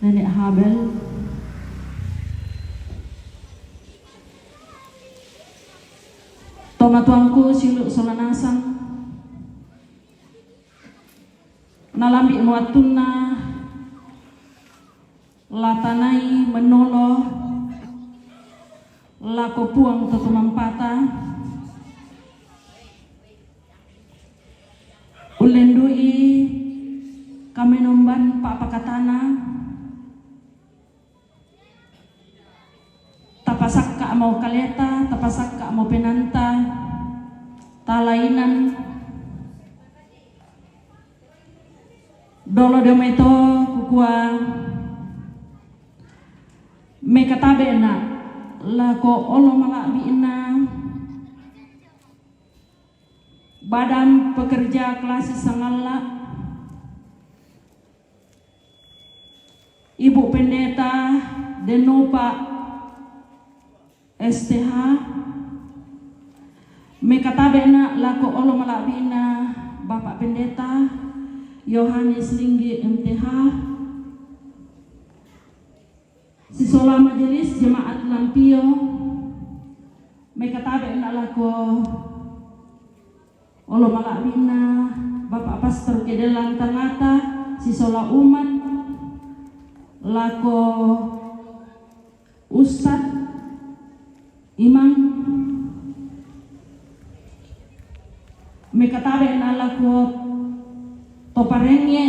Nenek Habel, toma tuangku siluk solanasang, nalambi muatunna, latanai menolo, lako puang tutumampata, ulendui kami nomban pak pakatana, tapasakka mau kaleta, tapasakka mau penanta, talainan, dolo demeto kukua, mekatabena, lako olo malabina, badan pekerja kelas sangala, Ibu Pendeta Denopa STH, mekatabena lako olo malabina Bapak Pendeta Yohanes Linggi MTH, Sisola Majelis Jemaat Lampio, mekatabena lako olo malabina Bapak Pastor Kedelang Tangata, Sisola Umat, lako Ustadz Imam, mekatabe na lako toparenge,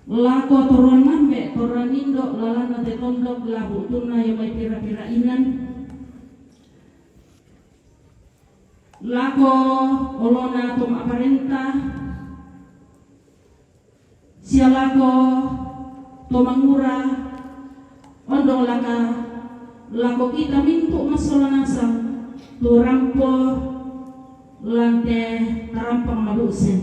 lako toronambe toranindo lalana de tondok labu tuna yang may pira-pira inan, lako olona tumaparenta, sialako tomangura, ondong lako kita mintu masolanasang turampo lante tarampang malusen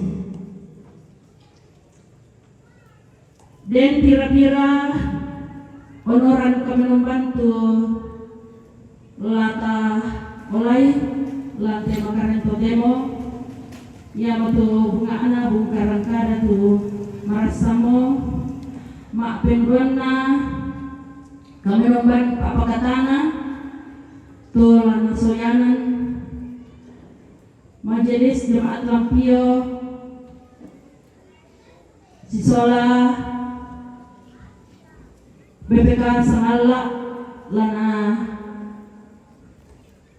dan pira-pira honoran kami membantu lata mulai lante makanan demo ya matu bunga ana bunga rangkada tu marasamo mak penduana kami membantu apa katana tulan soyanan Majelis Jemaat Lampio Sisola BPK Sangala lana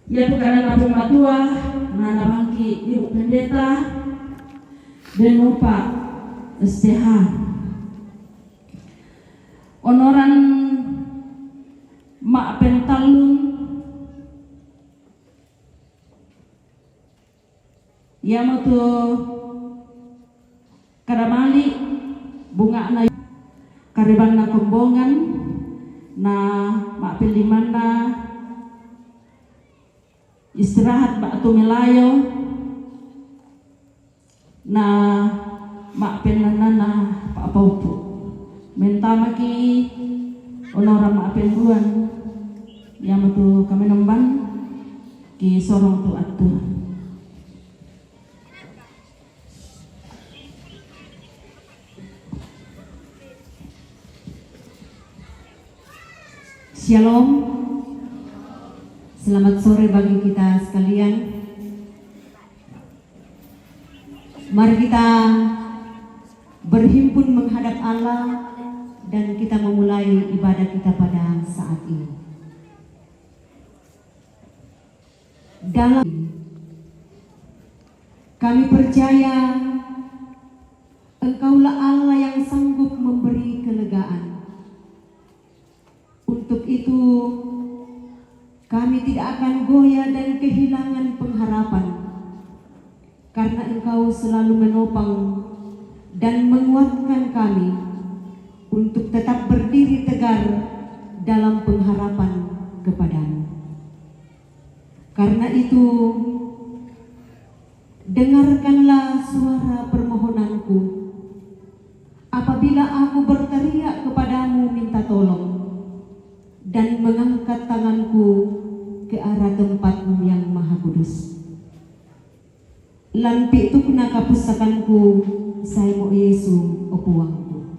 ya bukan Napung Matua nana bangki Ibu Pendeta Denopa STH honoran mak pentalun ya matu kadamali bunga na karibang na kumbongan na mak pelimana istirahat mak tumilayo na mak penanana pak paupu mentamaki onora mak penduan yang matu kami nombang ki sorong tu atu. Shalom, selamat sore bagi kita sekalian. Mari kita berhimpun menghadap Allah dan kita memulai ibadah kita pada saat ini. Dalam kami percaya Engkaulah Allah yang sanggup memberi kelegaan. Untuk itu kami tidak akan goyah dan kehilangan pengharapan, karena Engkau selalu menopang dan menguatkan kami untuk tetap berdiri tegar dalam pengharapan kepadamu. Karena itu dengarkanlah suara permohonanku apabila aku berteriak kepadamu minta tolong dan mengangkat tanganku ke arah tempat-Mu yang Maha Kudus. Lampi tukna kapusakanku, saya mo Yesu opuangku.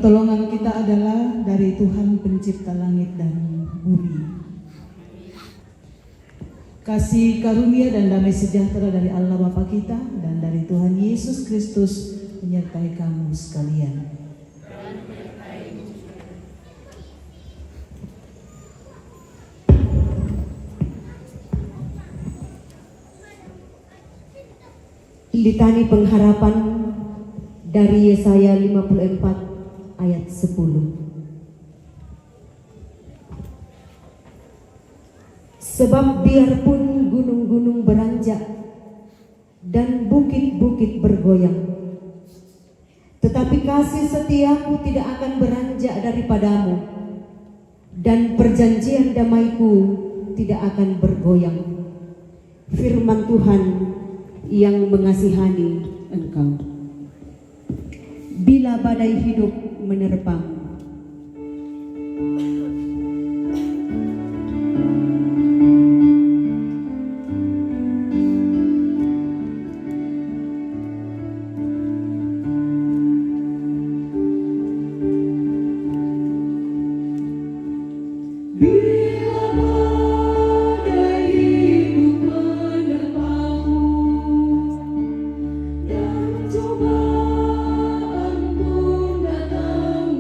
Pertolongan kita adalah dari Tuhan pencipta langit dan bumi. Kasih karunia dan damai sejahtera dari Allah Bapa kita dan dari Tuhan Yesus Kristus menyertai kamu sekalian. Litani pengharapan dari Yesaya 54 ayat 10. Sebab biarpun gunung-gunung beranjak dan bukit-bukit bergoyang, tetapi kasih setiaku tidak akan beranjak daripadamu, dan perjanjian damaiku tidak akan bergoyang. Firman Tuhan yang mengasihani engkau. Bila badai hidup menerpang, cobaan pun datang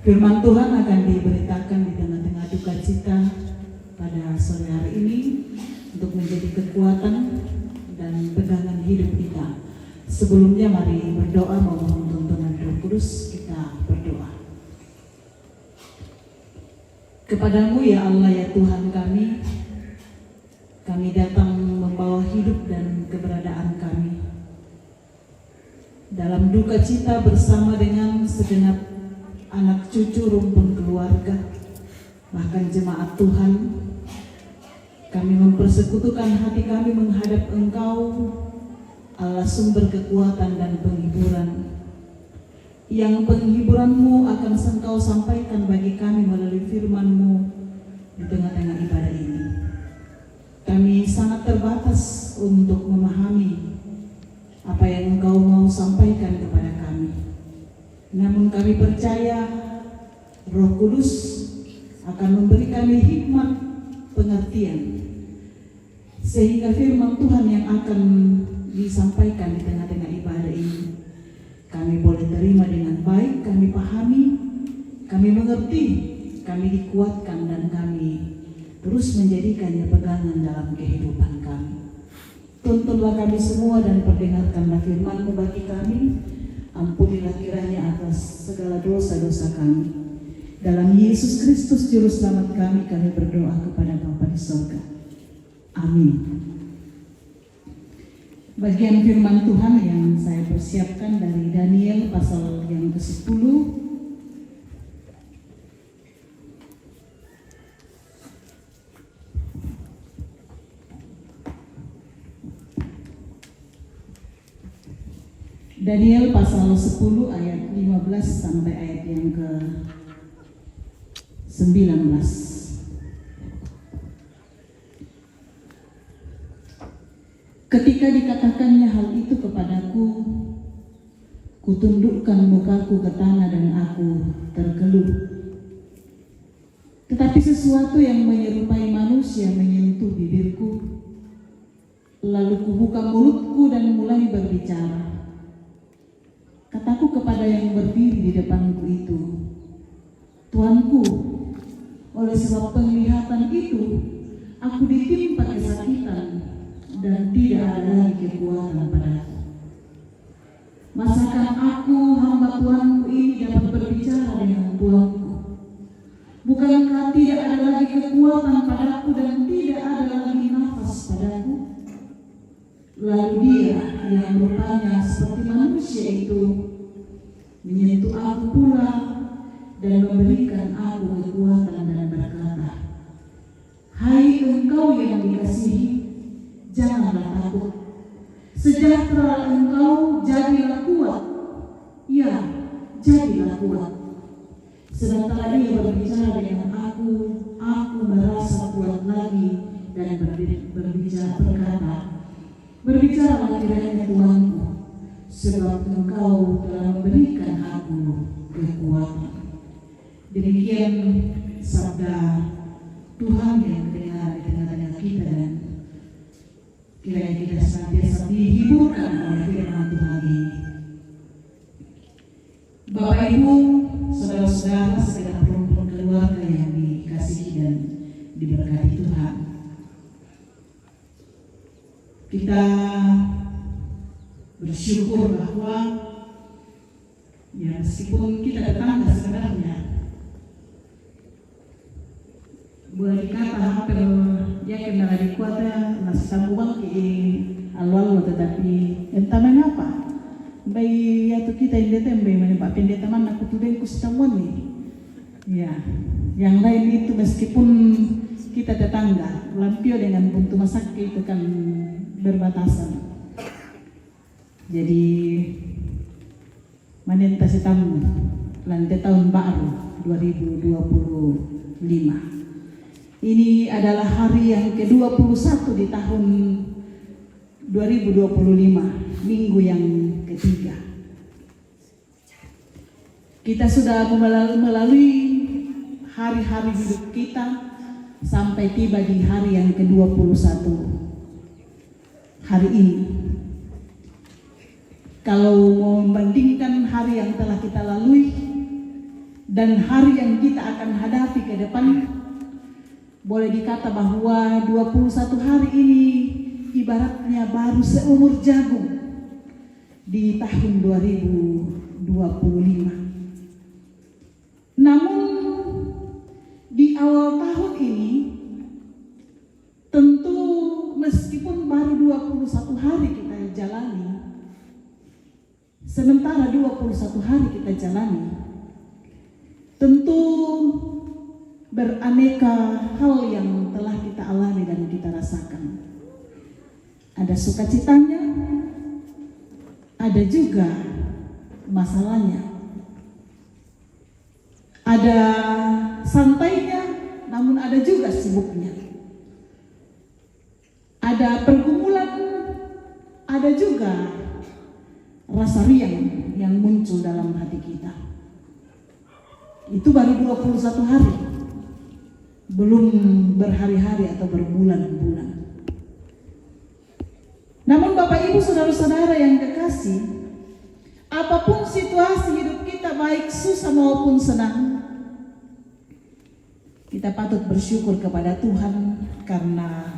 Firman Tuhan akan diberitakan di tengah-tengah duka cita pada sore hari ini untuk menjadi kekuatan dan pegangan hidup kita. Sebelumnya mari berdoa memohon tuntunan Roh Kudus. Kita berdoa. Kepadamu ya Allah ya Tuhan kami datang membawa hidup dan keberadaan kami dalam duka cita bersama dengan segenap anak cucu rumpun keluarga, bahkan jemaat Tuhan. Kami mempersekutukan hati kami menghadap Engkau, Allah sumber kekuatan dan penghiburan, yang penghiburan-Mu akan Engkau sampaikan bagi kami melalui firman-Mu di tengah-tengah ibadah ini. Kami sangat terbatas untuk memahami apa yang Engkau mau sampaikan kepada kami. Namun kami percaya Roh Kudus akan memberi kami hikmat pengertian, sehingga firman Tuhan yang akan disampaikan di tengah-tengah ibadah ini kami boleh terima dengan baik, kami pahami, kami mengerti, kami dikuatkan, dan kami terus menjadikannya pegangan dalam kehidupan kami. Tuntunlah kami semua dan perdengarkanlah firman-Mu bagi kami. Ampunilah kiranya atas segala dosa-dosa kami. Dalam Yesus Kristus Juru Selamat kami berdoa kepada Bapa di sorga. Amin. Bagian firman Tuhan yang saya persiapkan dari Daniel pasal yang ke-10. Daniel pasal 10 ayat 15 sampai ayat yang ke-19. Ketika dikatakannya hal itu kepadaku, kutundukkan mukaku ke tanah dan aku terkeluh. Tetapi sesuatu yang menyerupai manusia menyentuh bibirku, lalu kubuka mulutku dan mulai berbicara. Kataku kepada yang berdiri di depanku itu, Tuanku, oleh sebab penglihatan itu, aku ditimpa kesakitan dan tidak ada lagi kekuatan padaku. Masakan aku, hamba Tuanku ini, dapat berbicara dengan Tuanku? Bukankah tidak ada lagi kekuatan padaku dan tidak ada lagi nafas padaku? Lalu dia yang rupanya seperti manusia itu menyentuh aku pula dan memberikan aku kekuatan dan berkata, hai engkau yang dikasihi, janganlah takut. Sejahtera engkau, jadilah kuat. Ya, jadilah kuat. Sementara dia berbicara dengan aku merasa kuat lagi dan berbicara berkata, berbicaralah kiranya Tuanku, sebab engkau telah memberikan aku kekuatan. Demikian sabda Tuhan yang terdengar di tengah-tengah kita, dan kiranya kita senantiasa dihiburkan oleh firman Tuhan ini. Bapak Ibu, saudara-saudara, segenap rumpun keluarga yang dikasihi dan diberkati Tuhan, kita bersyukur bahwa Ya, meskipun kita tetangga sebenarnya, boleh dikata hampir ya kenal di kuota masih sambungan ke alwal, tetapi entah mengapa bayi atau kita yang datang bayi mana pak pendeta mana aku tuh bayi kustamuan nih. Ya, yang lain itu meskipun kita tetangga, Lampio dengan Buntu Masake itu kan berbatasan. Jadi manenta setamu lantai tahun baru 2025. Ini adalah hari yang ke-21 di tahun 2025, minggu yang ketiga. Kita sudah melalui hari-hari hidup kita sampai tiba di hari yang ke-21 hari ini. Kalau mau membandingkan hari yang telah kita lalui dan hari yang kita akan hadapi ke depan, boleh dikata bahwa 21 hari ini ibaratnya baru seumur jagung di tahun 2025. Namun di awal tahun ini tentu meskipun baru 21 hari kita jalani, sementara 21 hari kita jalani, tentu beraneka hal yang telah kita alami dan kita rasakan. Ada sukacitanya, ada juga masalahnya. Ada santainya, namun ada juga sibuknya. Ada pergumulan, ada juga rasa riang yang muncul dalam hati kita. Itu baru 21 hari, belum berhari-hari atau berbulan-bulan. Namun Bapak Ibu Saudara-saudara yang kekasih, apapun situasi hidup kita, baik susah maupun senang, kita patut bersyukur kepada Tuhan karena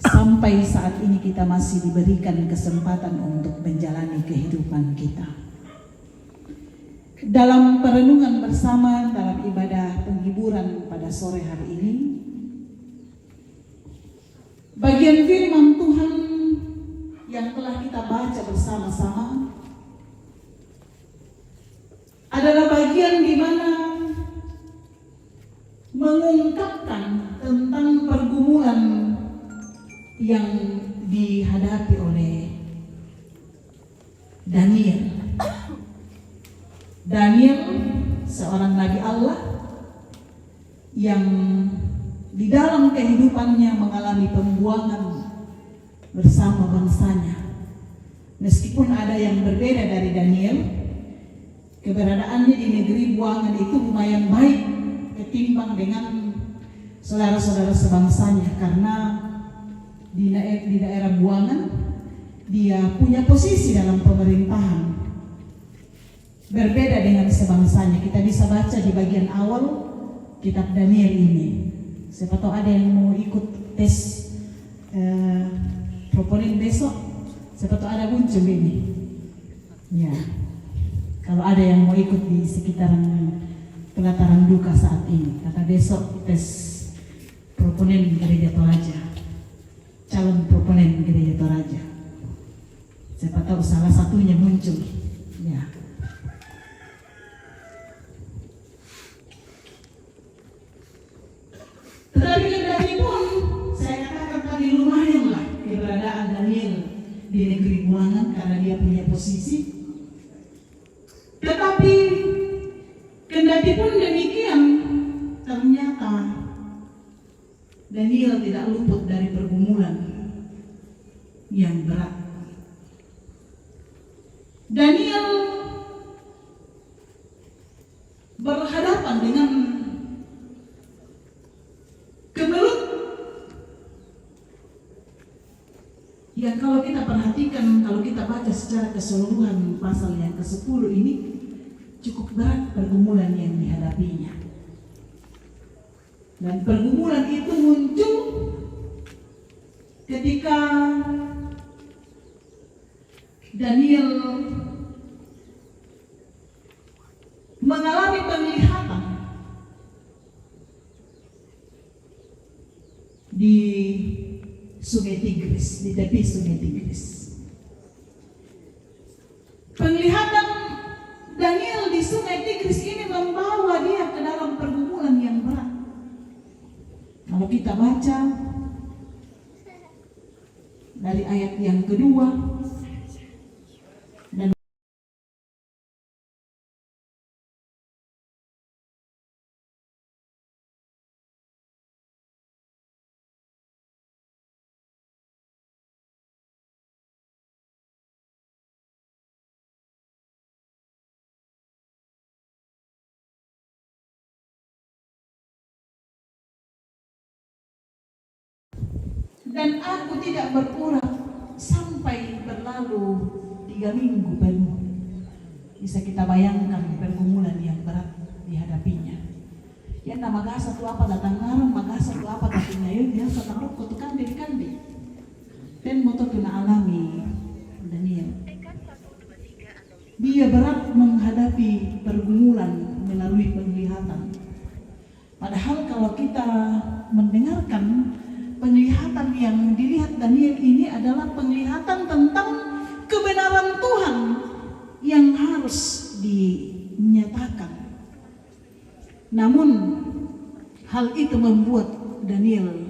sampai saat ini kita masih diberikan kesempatan untuk menjalani kehidupan kita. Dalam perenungan bersama dalam ibadah penghiburan pada sore hari ini, bagian firman Tuhan yang telah kita baca bersama-sama adalah bagian di mana mengungkapkan tentang pergumulan yang dihadapi oleh Daniel. Daniel, seorang nabi Allah yang di dalam kehidupannya mengalami pembuangan bersama bangsanya. Meskipun ada yang berbeda dari Daniel, keberadaannya di negeri buangan itu lumayan baik ketimbang dengan saudara-saudara sebangsanya, karena di daerah buangan dia punya posisi dalam pemerintahan berbeda dengan sebangsanya. Kita bisa baca di bagian awal kitab Daniel ini. Siapa tahu ada yang mau ikut tes proponen besok, siapa tahu ada muncul ini. Ya, kalau ada yang mau ikut di sekitaran pelataran duka saat ini, kata besok tes proponen gereja Toraja, calon proponen gereja Toraja. Siapa tahu salah satunya muncul. Ya. Tetapi kendati pun saya katakan tadi lumayanlah keberadaan Daniel di negeri buangan karena dia punya posisi. Tetapi kendati pun demikian, ternyata Daniel tidak luput dari pergumulan yang berat. Daniel berhadapan dengan kemelut yang kalau kita perhatikan, kalau kita baca secara keseluruhan pasal yang ke-10 ini, cukup berat pergumulan yang dihadapinya. Dan pergumulan itu muncul ketika Daniel Sungai Tigris, di tepi Sungai Tigris. Penglihatan Daniel di Sungai Tigris ini membawa dia ke dalam pergumulan yang berat. Kalau kita baca dari ayat yang kedua dan aku tidak berkurang sampai berlalu 3 minggu penuh. Bisa kita bayangkan pergumulan yang berat dihadapinya. Ya nama gasa tu apa datang ngarang, magasa tu apa tapi ngayon dia setang rokok tu kandi. Dan motor kena alami Daniel. Dia berat menghadapi pergumulan melalui penglihatan. Padahal kalau kita mendengarkan penglihatan yang dilihat Daniel ini adalah penglihatan tentang kebenaran Tuhan yang harus dinyatakan. Namun hal itu membuat Daniel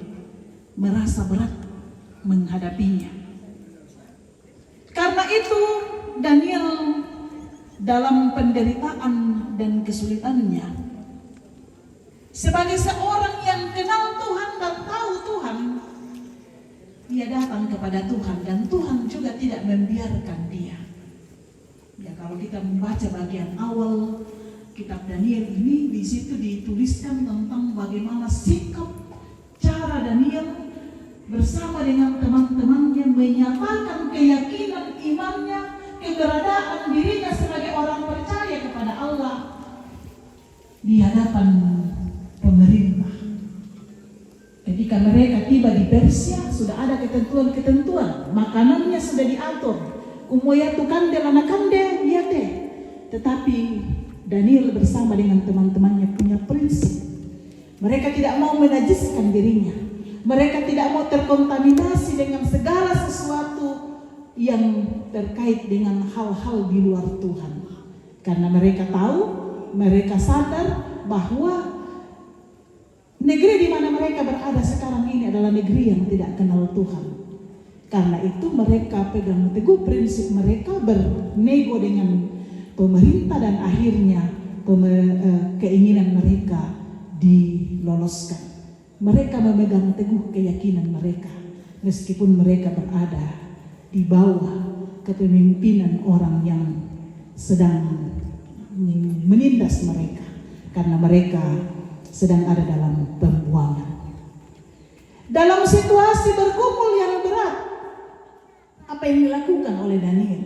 merasa berat menghadapinya. Karena itu Daniel dalam penderitaan dan kesulitannya, sebagai seorang yang kenal Tuhan dan tahu Tuhan, dia datang kepada Tuhan dan Tuhan juga tidak membiarkan dia. Ya kalau kita membaca bagian awal kitab Daniel ini, di situ dituliskan tentang bagaimana sikap cara Daniel bersama dengan teman-temannya menyatakan keyakinan imannya, keberadaan dirinya sebagai orang percaya kepada Allah di hadapan pemerintah. Ketika mereka tiba di Persia, sudah ada ketentuan-ketentuan, makanannya sudah diatur. Umuya tukan delanakande ya teh. Tetapi Daniel bersama dengan teman-temannya punya prinsip. Mereka tidak mau menajiskan dirinya. Mereka tidak mau terkontaminasi dengan segala sesuatu yang terkait dengan hal-hal di luar Tuhan. Karena mereka tahu, mereka sadar bahwa negeri di mana mereka berada sekarang ini adalah negeri yang tidak kenal Tuhan. Karena itu mereka pegang teguh prinsip mereka, bernego dengan pemerintah dan akhirnya keinginan mereka diloloskan. Mereka memegang teguh keyakinan mereka meskipun mereka berada di bawah kepemimpinan orang yang sedang menindas mereka karena mereka sedang ada dalam pembuangan. Dalam situasi bergumul yang berat, apa yang dilakukan oleh Daniel?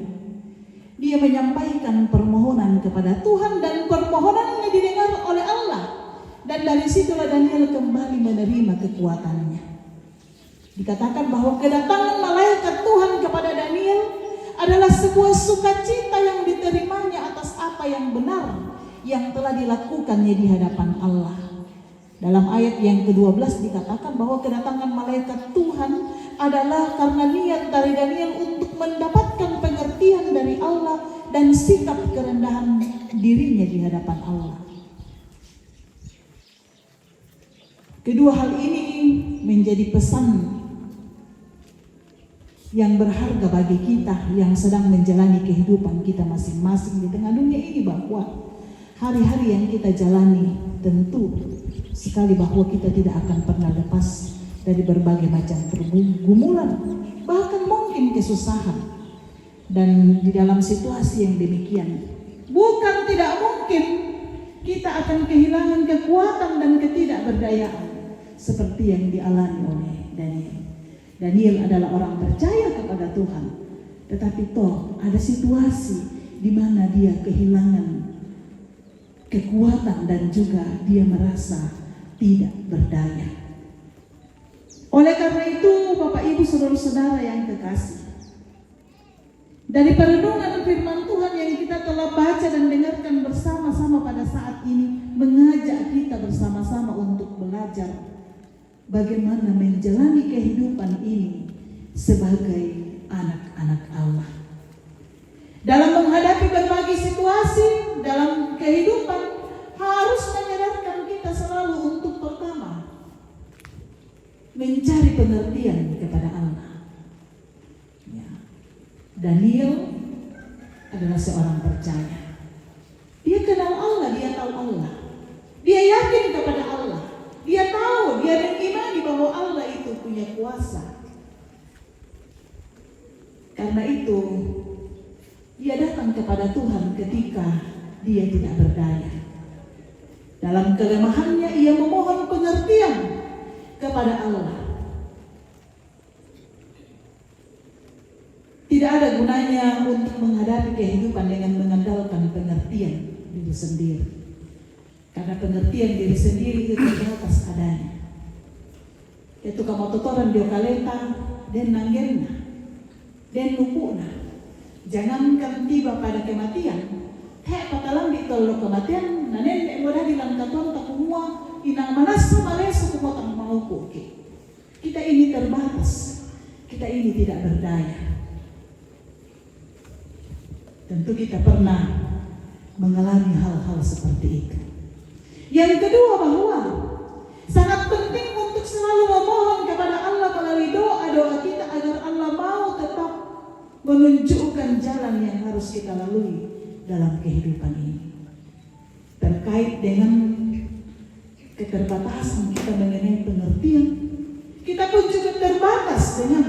Dia menyampaikan permohonan kepada Tuhan dan permohonannya didengar oleh Allah. Dan dari situlah Daniel kembali menerima kekuatannya. Dikatakan bahwa kedatangan malaikat Tuhan kepada Daniel adalah sebuah sukacita yang diterimanya atas apa yang benar yang telah dilakukannya di hadapan Allah. Dalam ayat yang ke-12 dikatakan bahwa kedatangan malaikat Tuhan adalah karena niat dari Daniel untuk mendapatkan pengertian dari Allah dan sikap kerendahan dirinya di hadapan Allah. Kedua hal ini menjadi pesan yang berharga bagi kita yang sedang menjalani kehidupan kita masing-masing di tengah dunia ini, bahwa hari-hari yang kita jalani tentu sekali bahwa kita tidak akan pernah lepas dari berbagai macam pergumulan, bahkan mungkin kesusahan. Dan di dalam situasi yang demikian, bukan tidak mungkin kita akan kehilangan kekuatan dan ketidakberdayaan seperti yang dialami oleh Daniel. Daniel adalah orang percaya kepada Tuhan, tetapi toh ada situasi di mana dia kehilangan kekuatan dan juga dia merasa tidak berdaya. Oleh karena itu, Bapak Ibu saudara-saudara yang kekasih, dari perenungan firman Tuhan yang kita telah baca dan dengarkan bersama-sama pada saat ini, mengajak kita bersama-sama untuk belajar bagaimana menjalani kehidupan ini sebagai anak-anak Allah. Dalam menghadapi berbagai situasi dalam kehidupan harus menyadarkan kita selalu untuk pertama mencari pengertian kepada Allah. Ya. Daniel adalah seorang percaya. Dia kenal Allah, dia tahu Allah. Dia yakin kepada Allah. Dia tahu, dia mengimani bahwa Allah itu punya kuasa. Karena itu, dia datang kepada Tuhan ketika dia tidak berdaya. Dalam kelemahannya, ia memohon pengertian kepada Allah. Tidak ada gunanya untuk menghadapi kehidupan dengan mengandalkan pengertian diri sendiri. Karena pengertian diri sendiri itu terbatas adanya. Itu kamu tutoran dio kaleta dan nanggenna dan lupuna. Jangankan tiba pada kematian, patalang ditolong kematian, nanen mudah bilang katuan tak semua inang manasa malesu kumot ang mauku. Kita ini terbatas, kita ini tidak berdaya. Tentu kita pernah mengalami hal-hal seperti itu. Yang kedua, bahwa sangat penting untuk selalu memohon kepada Allah melalui doa-doa kita agar Allah mau tetap menunjukkan jalan yang harus kita lalui dalam kehidupan ini. Terkait dengan keterbatasan kita mengenai pengertian, kita pun juga terbatas dengan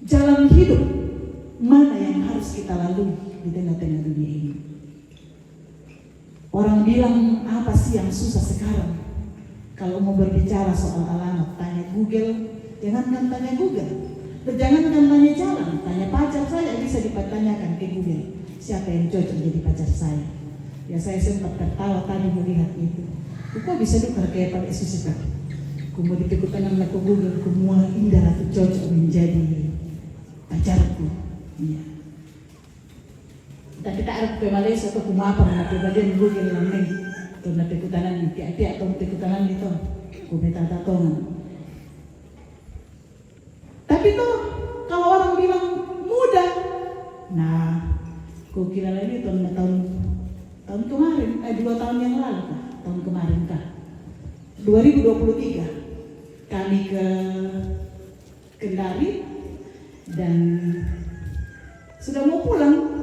jalan hidup mana yang harus kita lalui di tengah-tengah dunia ini. Orang bilang, apa sih yang susah sekarang? Kalau mau berbicara soal alamat, tanya Google. Jangankan tanya Google, jangankan tanya jalan, tanya pacar saya bisa dipertanyakan ke Google. Siapa yang cocok jadi pacar saya? Ya saya sempat tertawa tadi melihat itu. Kok bisa tukar kayak pakai susu kan? Kemudian dipikutan anak ke Google, semua indah atau cocok menjadi pacarku. Iya. Tapi tak ada ke Malaysia atau ke Mapang atau bagian Google yang lain. Karena pekutanan tiap-tiap atau pekutanan itu, kumeta tatongan. Tapi tuh kalau orang bilang mudah, nah, kau kira lagi tahun kemarin, 2 tahun yang lalu kah? Tahun kemarin kah? 2023 kami ke Kendari dan sudah mau pulang.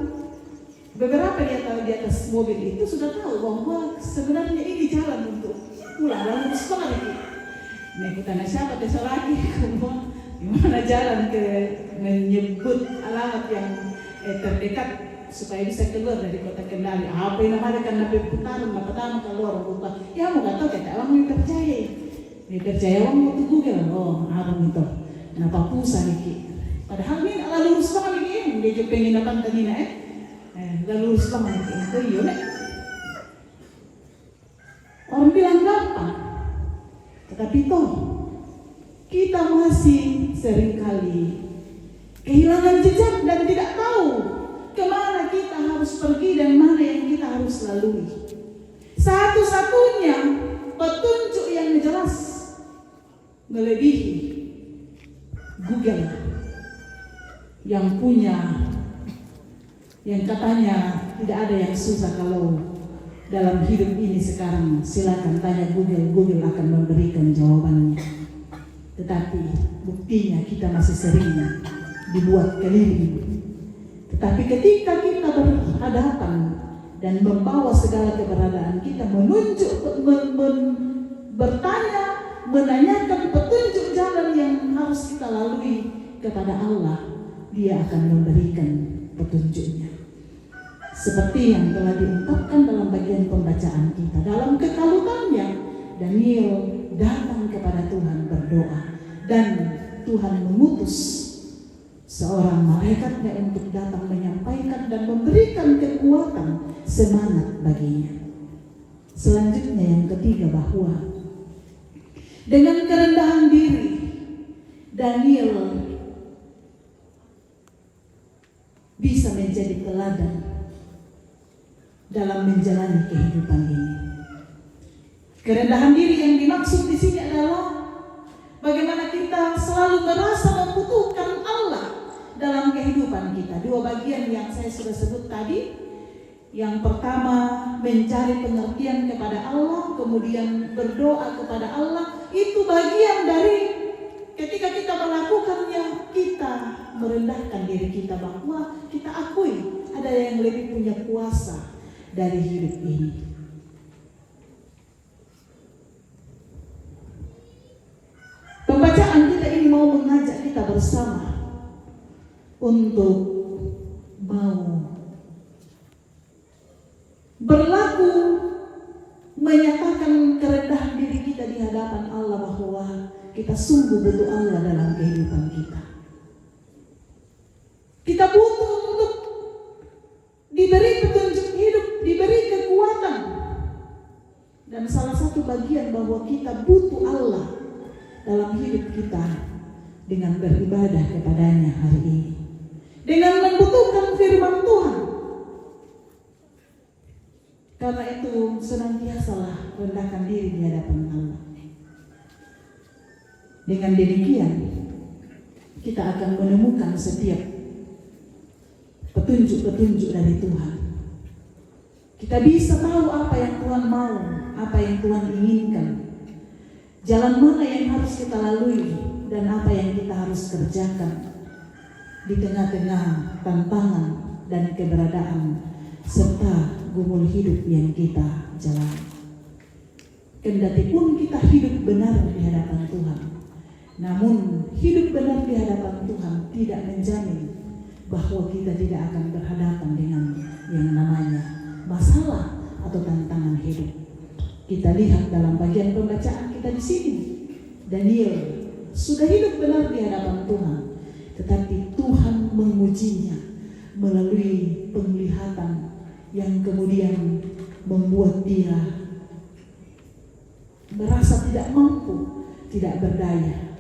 Beberapa di atas mobil itu sudah tahu bahwa sebenarnya ini jalan untuk pulang, lalu sekali. Ikutan siapa desa lagi, gimana jalan ke menyebut alamat yang terdekat supaya bisa keluar dari kota Kendari. Apa yang namanya karena putaran, pertama keluar lupa. Ya mau nggak tahu kita orang yang percaya orang mau tuh Google, oh abang itu, kenapa pusat nih? Padahal ini ala lurus banget nih, dia juga pengen apa tadi lalu lurus banget itu iya. Orang bilang gampang, tetapi toh kita masih seringkali kehilangan jejak dan tidak tahu kemana kita harus pergi dan mana yang kita harus lalui. Satu-satunya petunjuk yang jelas melebihi Google yang punya, yang katanya tidak ada yang susah kalau dalam hidup ini sekarang. Silakan tanya Google, Google akan memberikan jawabannya. Tetapi buktinya kita masih sering dibuat keliru. Tetapi ketika kita berhadapan dan membawa segala keberadaan kita, menunjuk, bertanya, menanyakan petunjuk jalan yang harus kita lalui kepada Allah, Dia akan memberikan petunjuknya. Seperti yang telah diungkapkan dalam bagian pembacaan kita, dalam kekalutannya Daniel datang kepada Tuhan berdoa dan Tuhan mengutus seorang malaikatnya untuk datang menyampaikan dan memberikan kekuatan, semangat baginya. Selanjutnya yang ketiga, bahwa dengan kerendahan diri Daniel bisa menjadi teladan dalam menjalani kehidupan ini. Kerendahan diri yang dimaksud di sini adalah bagaimana kita selalu merasa membutuhkan Allah dalam kehidupan kita. Dua bagian yang saya sudah sebut tadi. Yang pertama, mencari pengertian kepada Allah, kemudian berdoa kepada Allah. Itu bagian dari ketika kita melakukannya, kita merendahkan diri kita bahwa kita akui ada yang lebih punya kuasa dari hidup ini. Pembacaan kita ini mau mengajak kita bersama untuk mau berlaku menyatakan kerendahan diri kita di hadapan Allah bahwa kita sungguh butuh Allah dalam kehidupan kita. Kita butuh untuk diberi petunjuk hidup, diberi kekuatan. Dan salah satu bagian bahwa kita butuh Allah dalam hidup kita dengan beribadah kepadanya hari ini, dengan membutuhkan firman Tuhan. Karena itu senantiasalah rendahkan diri di hadapan Allah. Dengan demikian kita akan menemukan setiap petunjuk-petunjuk dari Tuhan. Kita bisa tahu apa yang Tuhan mau, apa yang Tuhan inginkan, jalan mana yang harus kita lalui, dan apa yang kita harus kerjakan di tengah-tengah tantangan dan keberadaan serta gumul hidup yang kita jalani. Kendati pun kita hidup benar di hadapan Tuhan, namun hidup benar di hadapan Tuhan tidak menjamin bahwa kita tidak akan berhadapan dengan yang namanya masalah atau tantangan hidup. Kita lihat dalam bagian pembacaan kita di sini, Daniel sudah hidup benar di hadapan Tuhan, tetapi Tuhan mengujinya melalui penglihatan yang kemudian membuat dia merasa tidak mampu, tidak berdaya.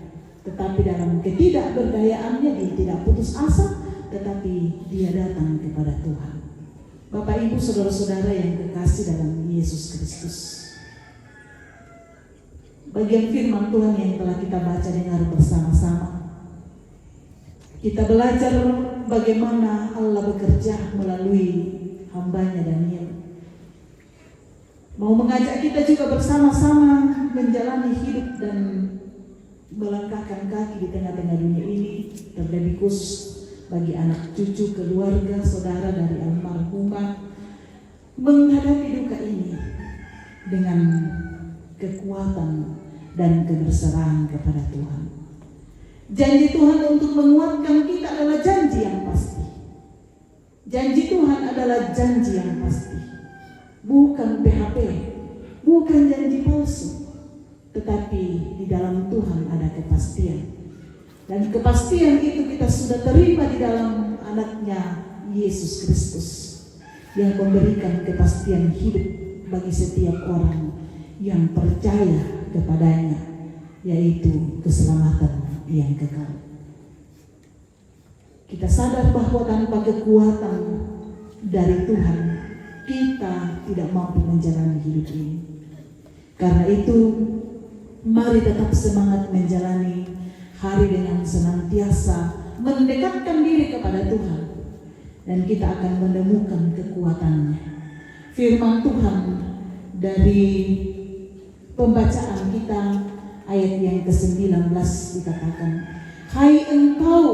Tetapi dalam ketidakberdayaannya dia tidak putus asa, tetapi dia datang kepada Tuhan. Bapak Ibu saudara-saudara yang kekasih dalam Yesus Kristus, bagian firman Tuhan yang telah kita baca dengar bersama-sama, kita belajar bagaimana Allah bekerja melalui hambanya Daniel. Mau mengajak kita juga bersama-sama menjalani hidup dan melangkahkan kaki di tengah-tengah dunia ini, terlebih khusus bagi anak cucu, keluarga, saudara dari almarhumah, menghadapi duka ini dengan kekuatan dan keberserahan kepada Tuhan. Janji Tuhan untuk menguatkan kita adalah janji yang pasti. Janji Tuhan adalah janji yang pasti, bukan PHP, bukan janji palsu, tetapi di dalam Tuhan ada kepastian. Dan kepastian itu kita sudah terima di dalam anaknya Yesus Kristus yang memberikan kepastian hidup bagi setiap orang yang percaya kepadanya, yaitu keselamatan yang kekal. Kita sadar bahwa tanpa kekuatan dari Tuhan, kita tidak mampu menjalani hidup ini. Karena itu, mari tetap semangat menjalani hari dengan senantiasa mendekatkan diri kepada Tuhan, dan kita akan menemukan kekuatannya. Firman Tuhan dari pembacaan kita ayat yang ke-19 dikatakan, "Hai engkau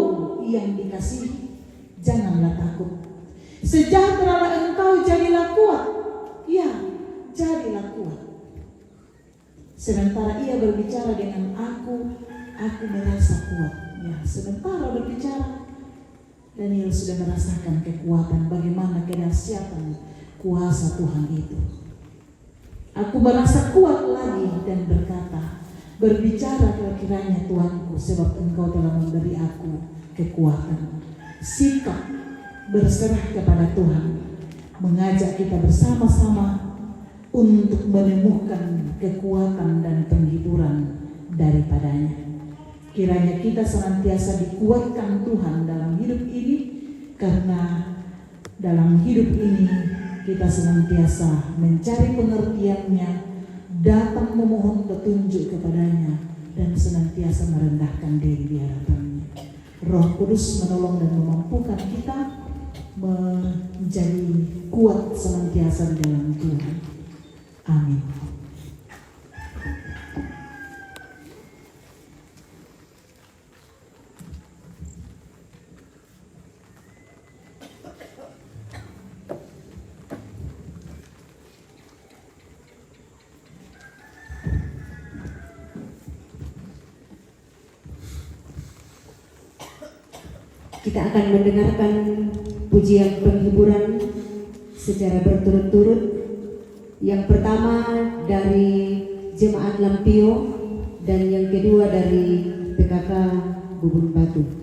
yang dikasihi, janganlah takut. Sejahteralah engkau, jadilah kuat." Ya, jadilah kuat. Sementara ia berbicara dengan aku merasa kuat. Ya, sementara berbicara, Daniel sudah merasakan kekuatan, bagaimana kedahsyatan kuasa Tuhan itu. Aku merasa kuat lagi dan berkata, berbicara kiranya Tuanku, sebab engkau telah memberi aku kekuatan. Sikap berserah kepada Tuhan mengajak kita bersama-sama untuk menemukan kekuatan dan penghiburan daripadanya. Kiranya kita senantiasa dikuatkan Tuhan dalam hidup ini, karena dalam hidup ini kita senantiasa mencari pengertiannya, datang memohon petunjuk kepadanya dan senantiasa merendahkan diri di hadapannya. Roh Kudus menolong dan memampukan kita menjadi kuat senantiasa di dalam Tuhan. Amin. Kita akan mendengarkan pujian penghiburan secara berturut-turut. Yang pertama dari Jemaat Lampio dan yang kedua dari PKK Bubun Batu.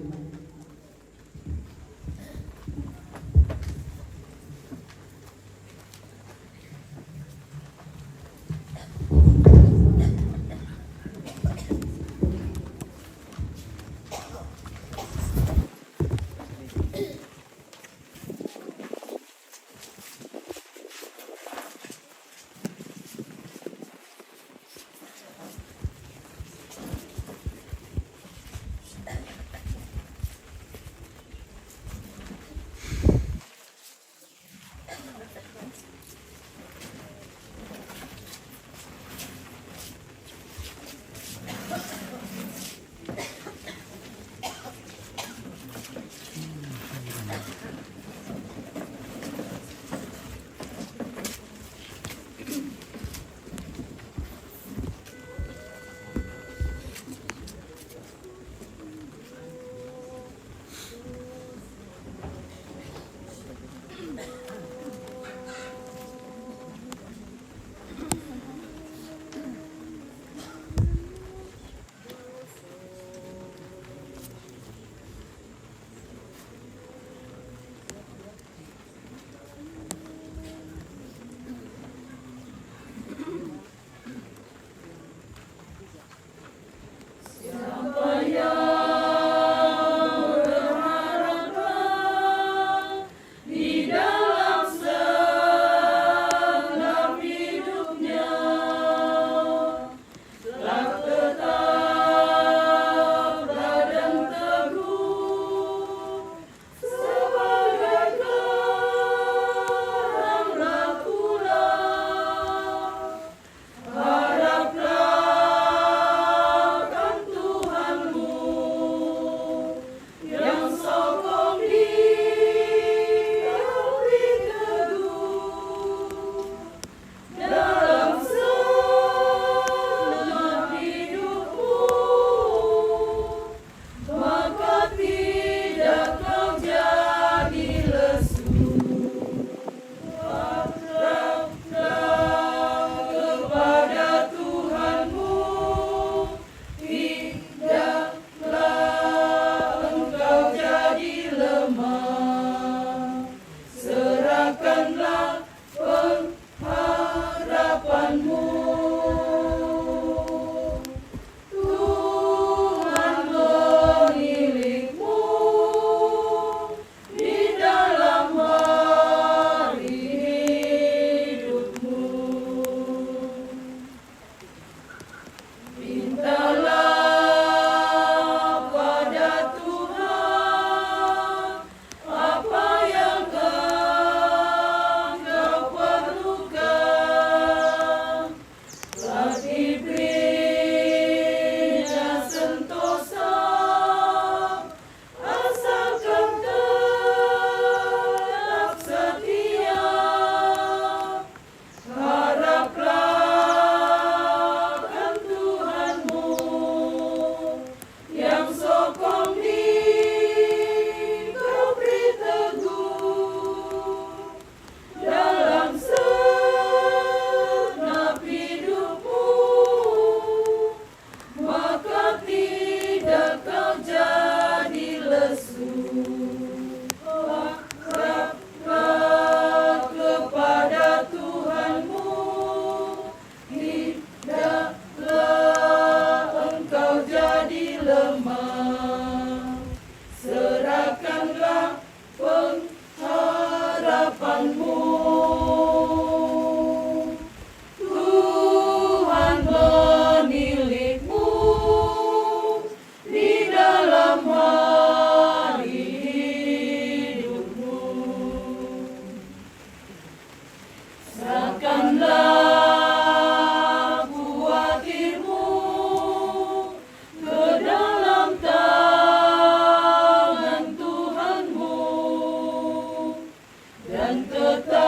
dan tetap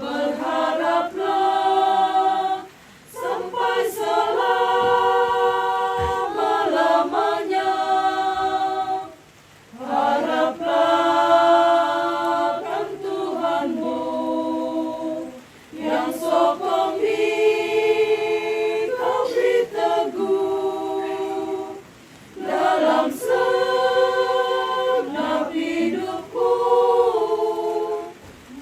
berharaplah sampai selama-lamanya. Haraplah kan Tuhanmu yang sokong kau beri teguh dalam segenap hidupku,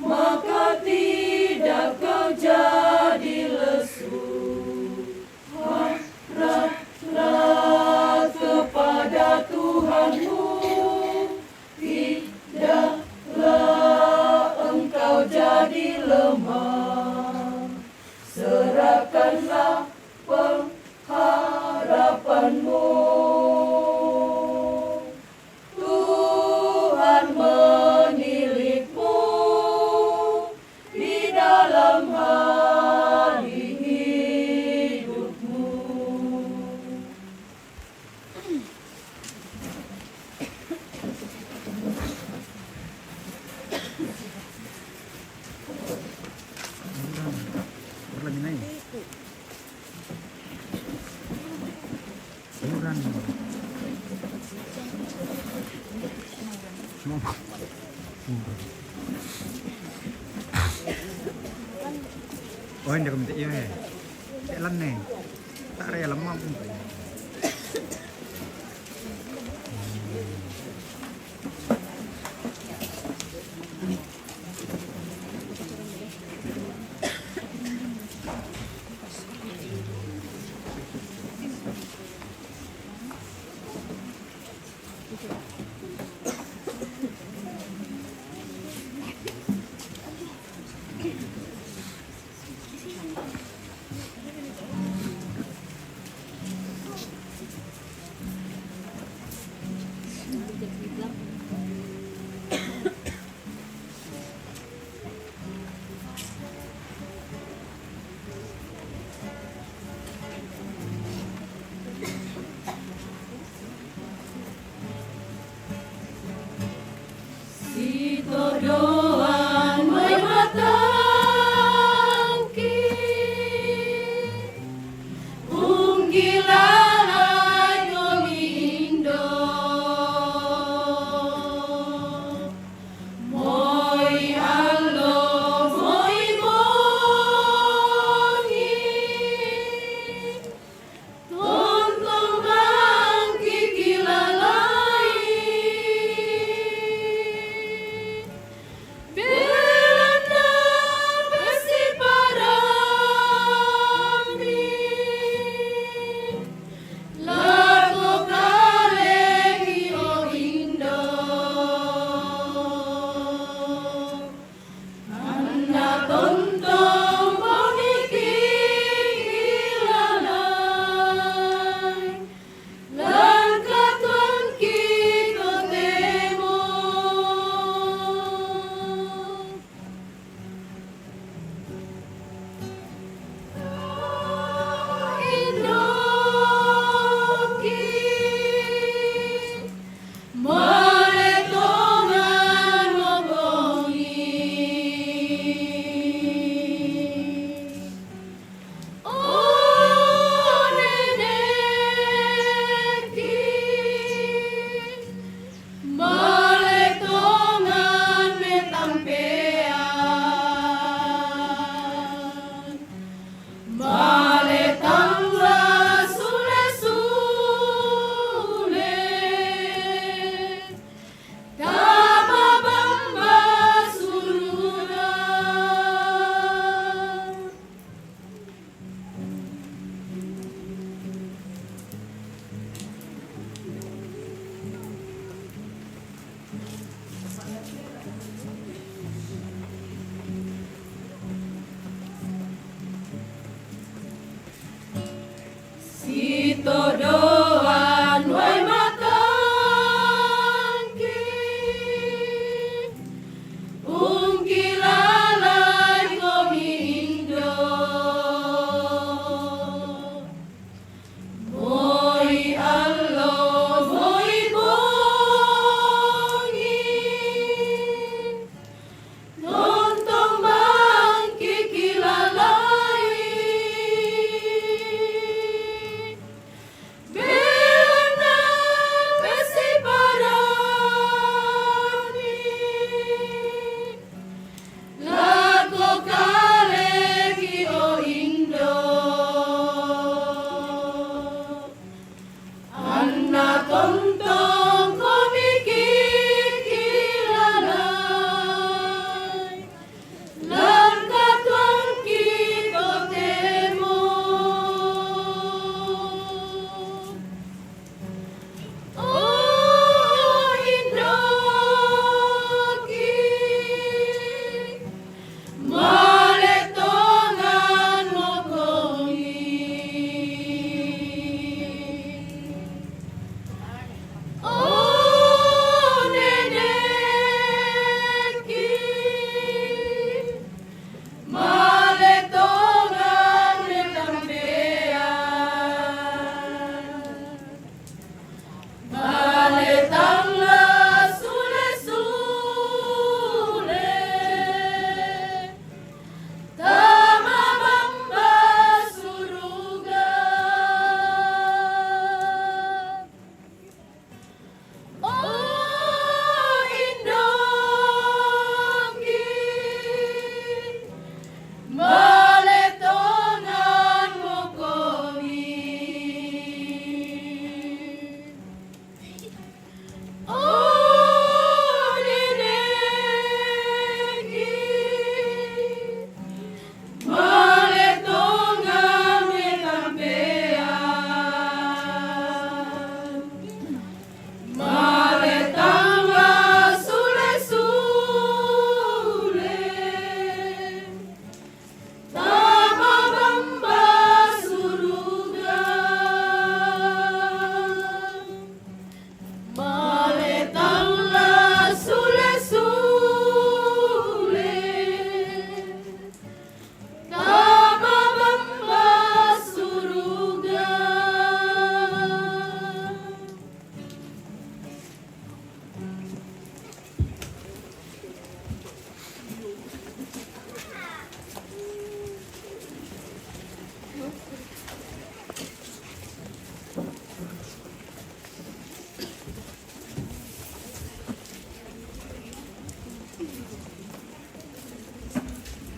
maka tidak kau jadi lesu. Haraplah kepada Tuhanmu, tidaklah engkau jadi lemah. Serahkanlah pengharapanmu. Tuhan menilikmu di dalam hari hidupmu. Lagi naik. Bukan. Semua. Oh, ini dia minta iya ya. Jalan nih. Tak ada lemah pun. Sito doan may matangki, unggilan kami Indo, moy alo moy mongi, tontong bangki kilalai.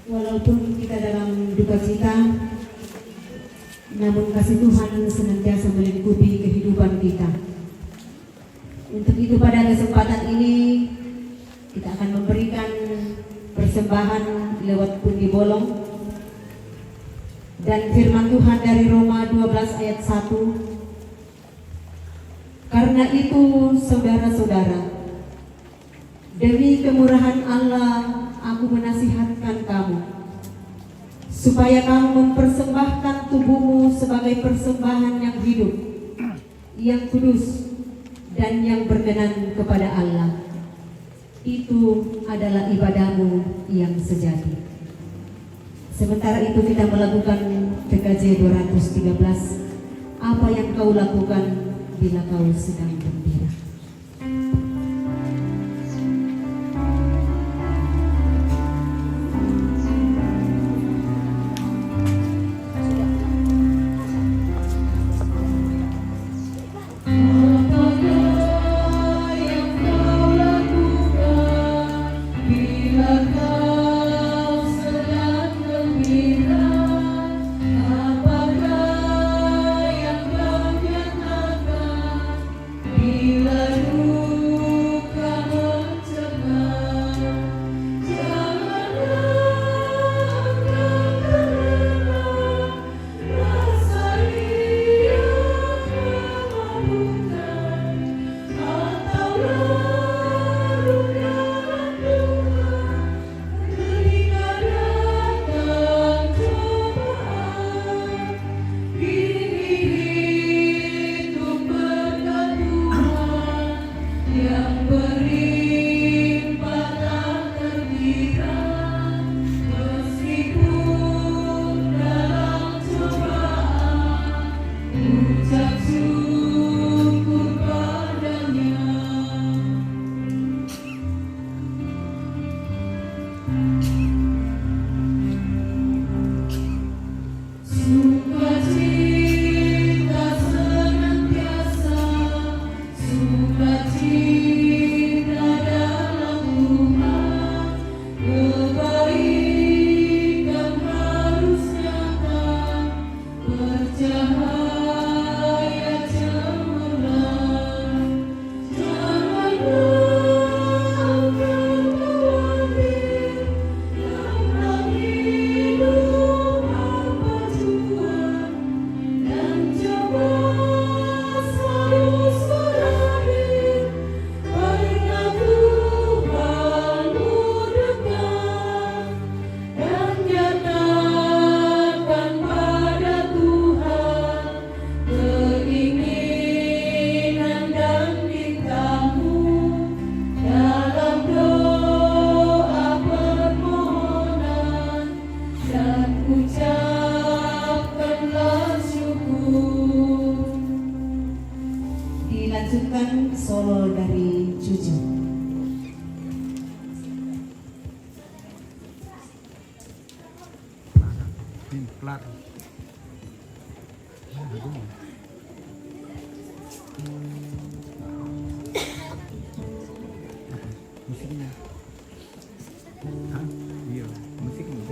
Walaupun kita dalam duka cita, namun kasih Tuhan senantiasa melingkupi kehidupan kita. Untuk itu pada kesempatan ini kita akan memberikan persembahan lewat pundi bolong dan firman Tuhan dari Roma 12 ayat 1. Karena itu saudara-saudara, demi kemurahan Allah aku menasihatkan kamu supaya kamu mempersembahkan tubuhmu sebagai persembahan yang hidup, yang kudus, dan yang berkenan kepada Allah. Itu adalah ibadahmu yang sejati. Sementara itu kita melakukan PKJ 213. Apa yang kau lakukan bila kau sedang gembira? Dilanjutkan solo dari Cucu. Ini plat. Musiknya. Hah? Iya, musiknya.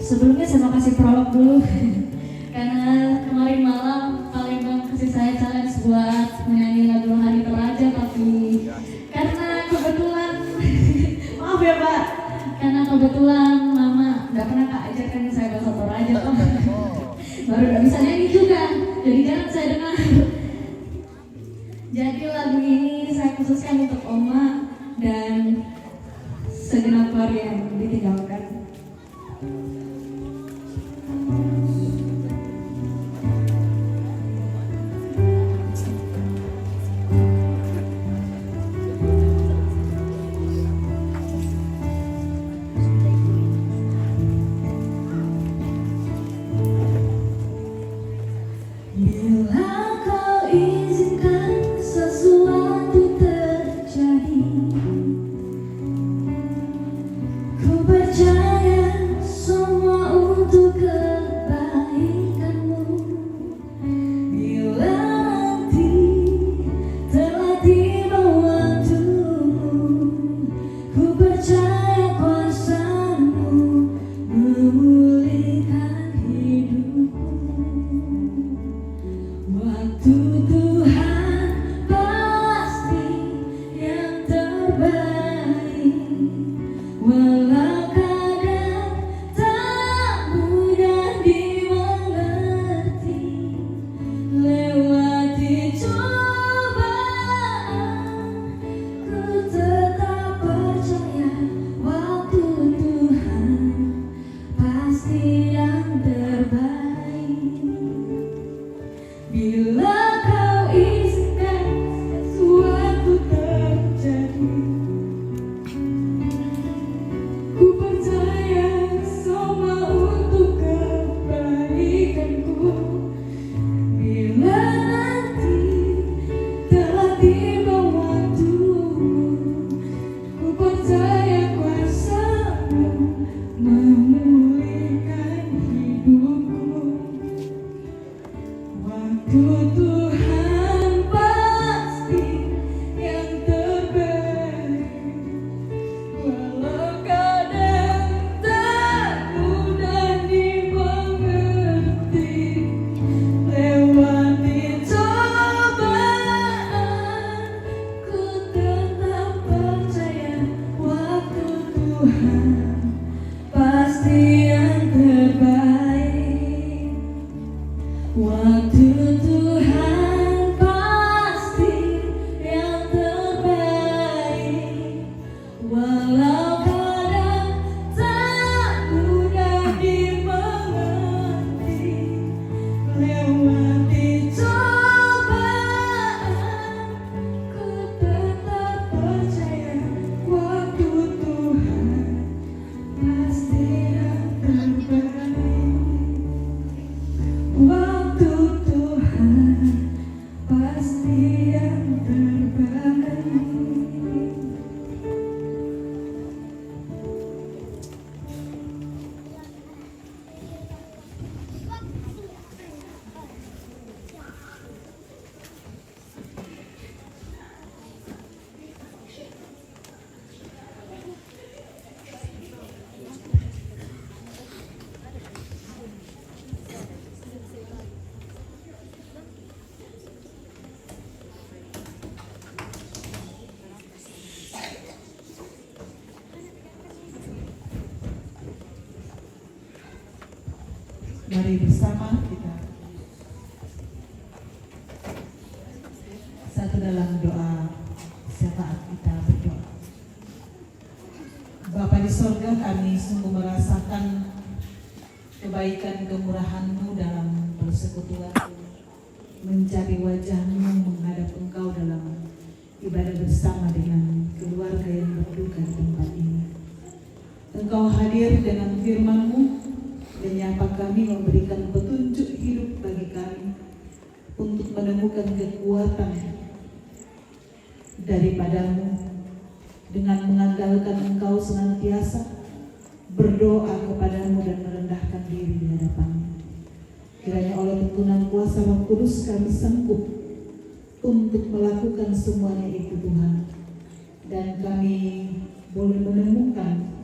Sebelumnya saya mau kasih prolog dulu karena kemarin malam Palembang kasih saya challenge buat menyanyi lagu Hari Toraja, tapi karena kebetulan maaf ya Pak, karena kebetulan Mama nggak pernah Kak ajarkan saya bahasa Toraja toh baru nggak bisa nyanyi juga, jadi jarang saya dengar. Jadi lagu ini saya khususkan untuk Oma dan segenap keluarga yang ditinggalkan. Bila kau izinkan sesuatu terjadi, ku percaya semua Mari bersama kita satu dalam doa syafaat kita berdoa. Bapa di sorga, kami sungguh merasakan kebaikan kemurahan-Mu dalam persekutuan, mencari wajah-Mu, menghadap Engkau dalam ibadah bersama dengan keluarga yang berduka di tempat ini. Engkau hadir dengan firman-Mu, menyapa kami, memberikan petunjuk hidup bagi kami untuk menemukan kekuatan daripada-Mu, dengan mengandalkan Engkau senantiasa berdoa kepada-Mu dan merendahkan diri di hadapan-Mu. Kiranya oleh tuntunan kuasa Roh Kudus kami sanggup untuk melakukan semuanya itu Tuhan, dan kami boleh menemukan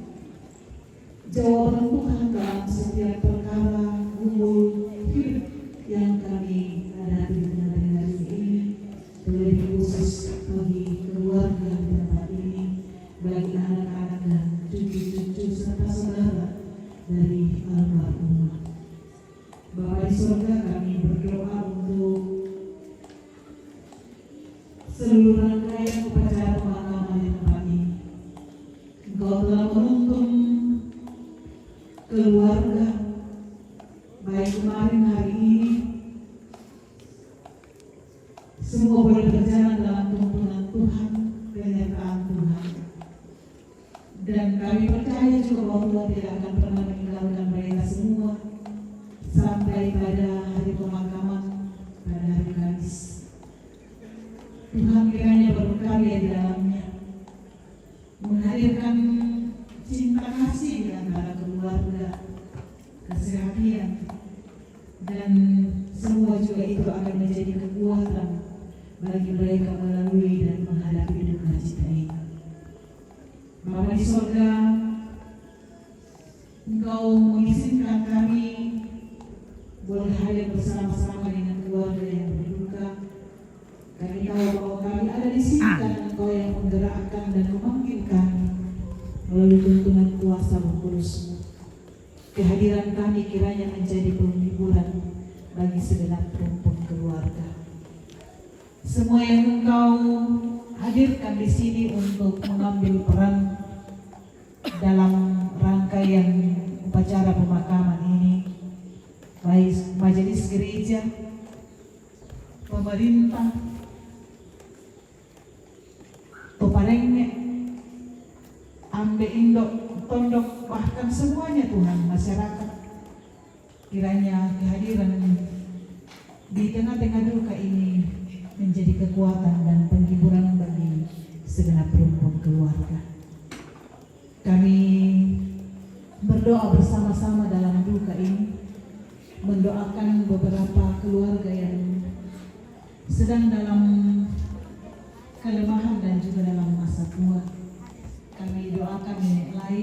jawaban Tuhan dalam setiap perkara umur hidup yang kami hadapi di tengah hari ini, terlebih khusus bagi keluarga di tempat ini, bagi anak-anak dan cucu-cucu serta saudara dari almarhum. Bapa di surga, kami berdoa untuk seluruh rangkaian upacara pemakaman di tempat ini. Engkau telah menuntun keluarga, baik kemarin hari ini, semua boleh berjalan dalam tuntunan Tuhan, penyertaan Tuhan. Dan kami percaya juga bahwa Tuhan tidak akan pernah meninggalkan mereka semua sampai pada hari pemakaman pada hari Kamis. Tuhan kiranya berkarya di dalamnya, menghadirkan cinta kasih di antara keluarga, kesehatan, dan semua juga itu akan menjadi kekuatan bagi mereka melalui dan menghadapi duka cita ini. Bapa di sorga, Engkau mengizinkan kami boleh hadir bersama-sama dengan keluarga yang berduka. Kami tahu bahwa kami ada di sini karena Engkau yang menggerakkan dan memanggil kami melalui tuntunan kuasa Roh Kudus-Mu. Kehadiran kami kiranya menjadi penghiburan bagi segenap rumpun keluarga. Semua yang Engkau hadirkan di sini untuk mengambil peran dalam rangkaian upacara pemakaman ini, baik majelis gereja, pemerintah, peparengnya, ambe indok, tondok, bahkan semuanya Tuhan, masyarakat, kiranya kehadiran di tengah-tengah duka ini menjadi kekuatan dan penghiburan bagi segenap rumpun keluarga. Kami berdoa bersama-sama dalam duka ini, mendoakan beberapa keluarga yang sedang dalam kelemahan dan juga dalam masa tua. Kami doakan nenek Lai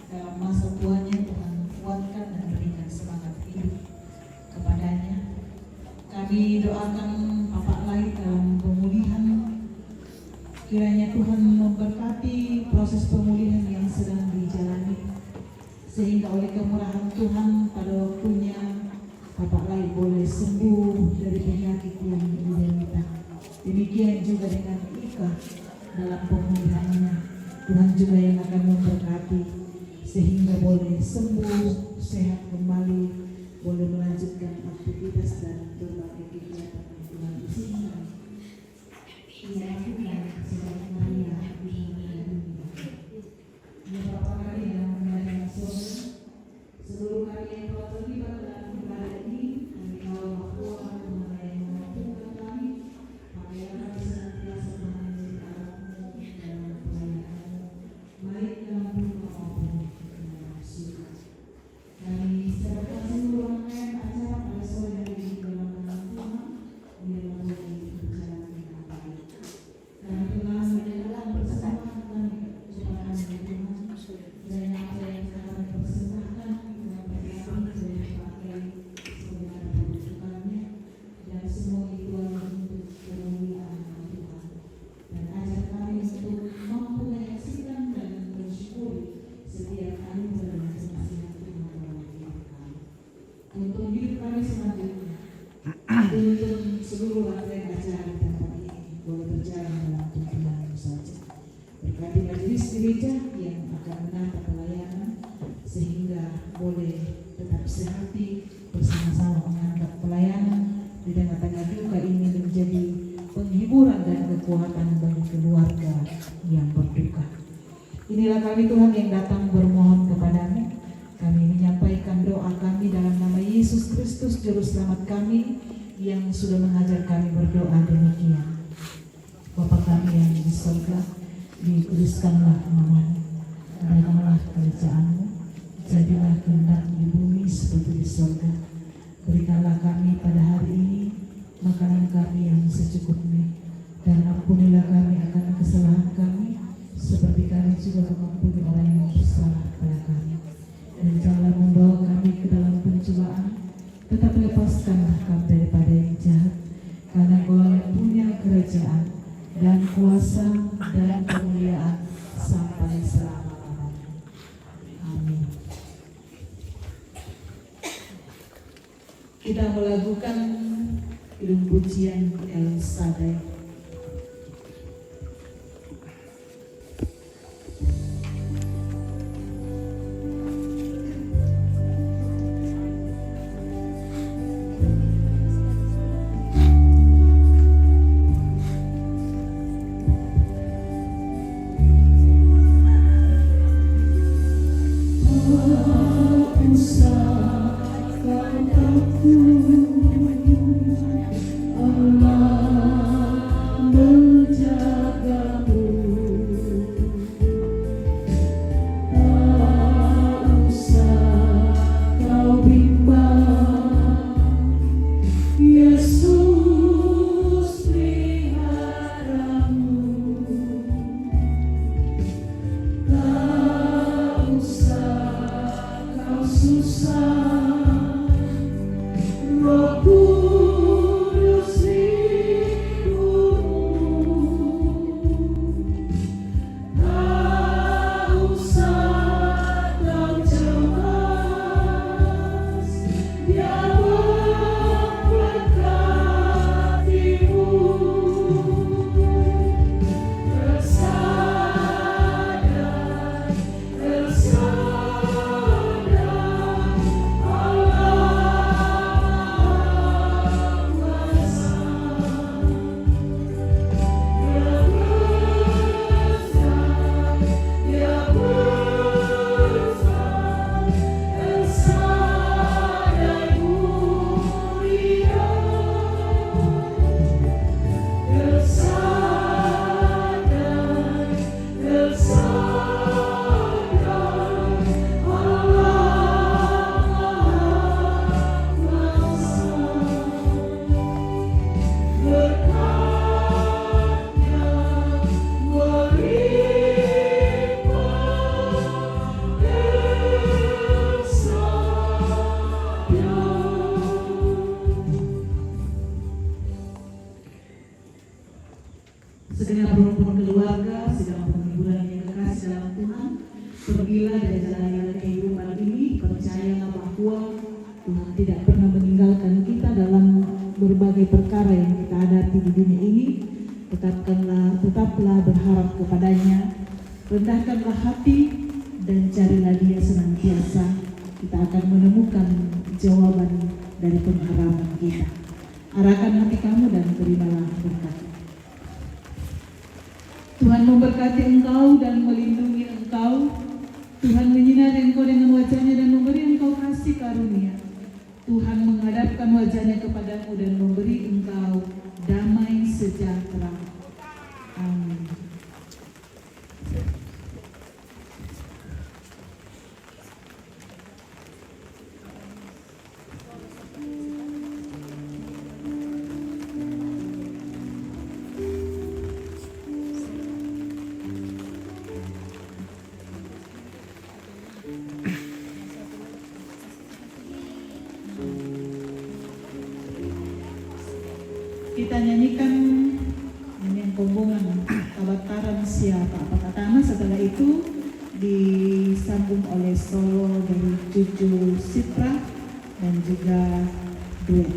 dalam masa tuanya, Tuhan kuatkan dan berikan semangat hidup kepadanya. Kami doakan Bapak Lai dalam pemulihan, kiranya Tuhan memberkati proses pemulihan yang sedang dijalani, sehingga oleh kemurahan Tuhan pada waktunya Bapak Lai boleh sembuh dari penyakit yang diderita. Demikian juga dengan Ika dalam pemulihannya, Tuhan juga yang akan memberkati sehingga boleh sembuh, sehat kembali, boleh melanjutkan aktivitas dan berbagai kegiatan yang Tuhan izinkan. Ia lakukan sebagai Maria di dunia. Ya Bapa kami yang berada di surga, seluruh kami yang telah terlibat dalam ibadah ini, kami tahu bahwa Tuhan yang memampukan kami, pakaian kami senantiasa mengalir ke arah-Mu dalam pelayanan-Mu, baik dalam rumah maupun dalam surga. Kami serahkan seluruh rangkaian acara pada sore hari ini dalam nama Tuhan, biarlah boleh berjalan dengan baik. Kami telah menjalankan bersama dengan sehati bersama-sama mengangkat pelayanan di tengah-tengah duka ini menjadi penghiburan dan kekuatan bagi keluarga yang berduka. Inilah kami Tuhan yang datang bermohon kepadamu. Kami menyampaikan doa kami dalam nama Yesus Kristus Juru Selamat kami yang sudah mengajar kami berdoa demikian. Bapa kami yang di surga, dikuduskanlah namamu, datanglah kerajaanmu, jadilah kehendak di bumi seperti di surga. Berikanlah kami pada hari ini makanan kami yang secukupnya, dan ampunilah kami akan kesalahan kami, seperti kami juga mengampuni orang yang bersalah pada kami. Dan janganlah membawa kami ke dalam pencobaan, tetapi lepaskanlah kami daripada yang jahat, karena Engkau yang punya kerajaan dan kuasa dan kemuliaan sampai selama-lamanya. Amin. Kita melakukan kidung pujian El Shaddai. Segenap rumpun keluarga, segenap penghiburan yang kekasih dalam Tuhan, pergilah dari jalan kehidupan ini, percayalah bahwa Tuhan tidak pernah meninggalkan kita dalam berbagai perkara yang kita hadapi di dunia ini. Tetaplah berharap kepadanya, rendahkanlah hati, dan carilah Dia senantiasa. Kita akan menemukan jawaban dari pengharapan kita. Arahkan hati kamu dan terimalah berkat. Tuhan memberkati engkau dan melindungi engkau. Tuhan menyinari engkau dengan wajah-Nya dan memberi engkau kasih karunia. Tuhan menghadapkan wajah-Nya kepadamu dan memberi engkau damai sejahtera. Amin. Kita nyanyikan nyanyian kombongan Kawataran Siapa. Pertama, setelah itu disambung oleh solo dari Cucu Sipra dan juga duet.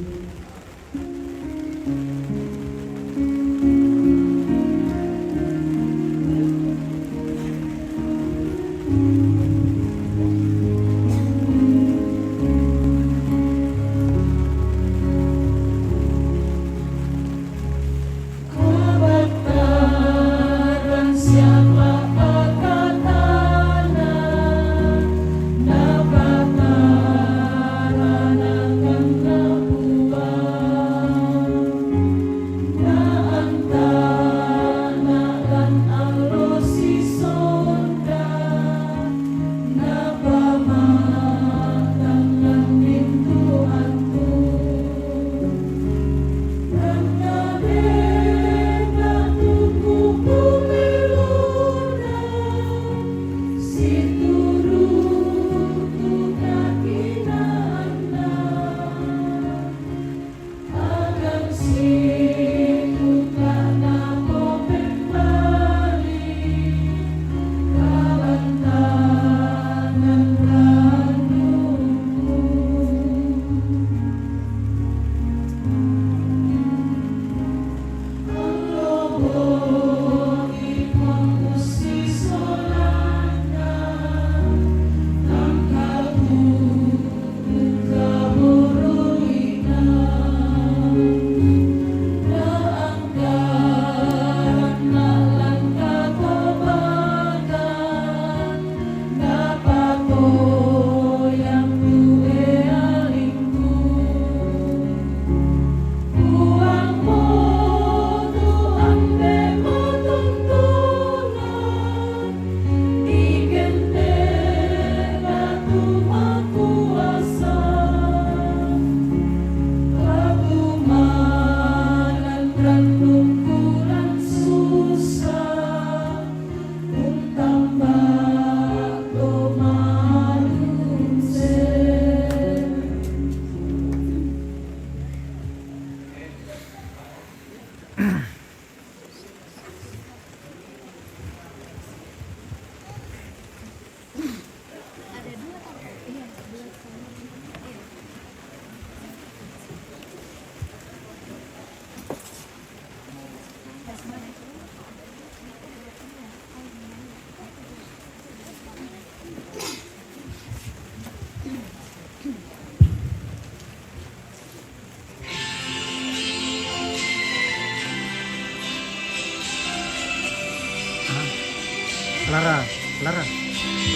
Lara, Lara,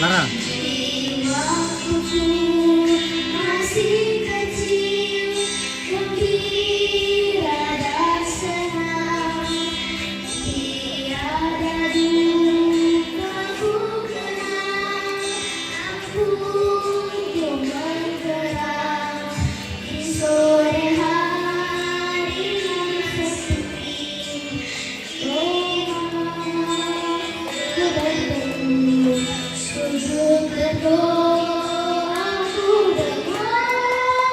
Lara. Waktuku masih kecil, gembira dan senang, tiada duka ku kenang, aku pun bergerak di sore hari yang sepi. Sujud berdoa aku dengar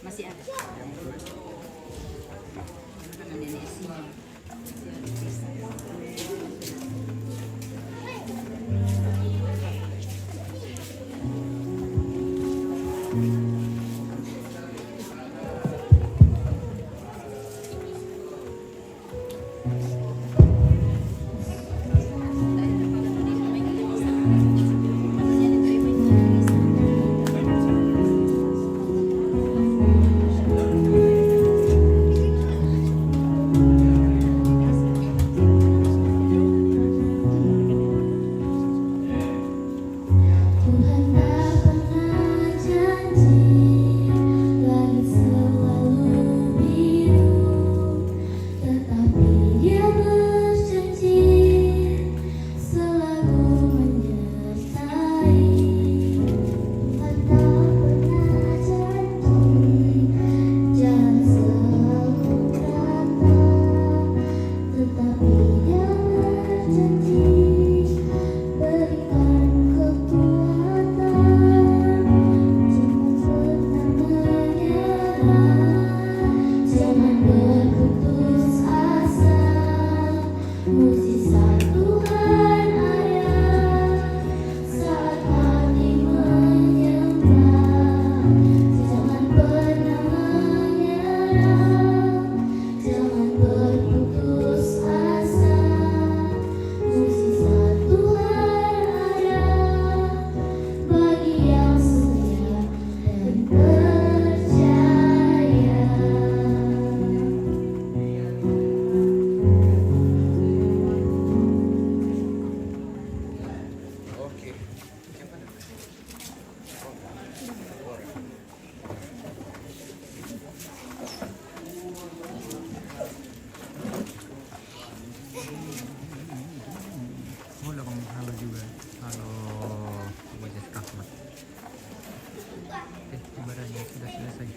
Masih ada. Tuhan tak pernah janji langit selalu biru, tetapi Dia berjanji selalu menyertai. Tuhan tak pernah janji jalan selalu rata, tetapi Dia berjanji berikan kekuatan. Jangan berputus asa, mukjizat Tuhan ada saat hati menyembah. Jangan pernah menyerah, jangan berputus asa, mukjizat Tuhan ada bagi yang setia dan percaya. Halo Bang, halo juga. Halo wajah rahmat. Ibadahnya sudah selesai.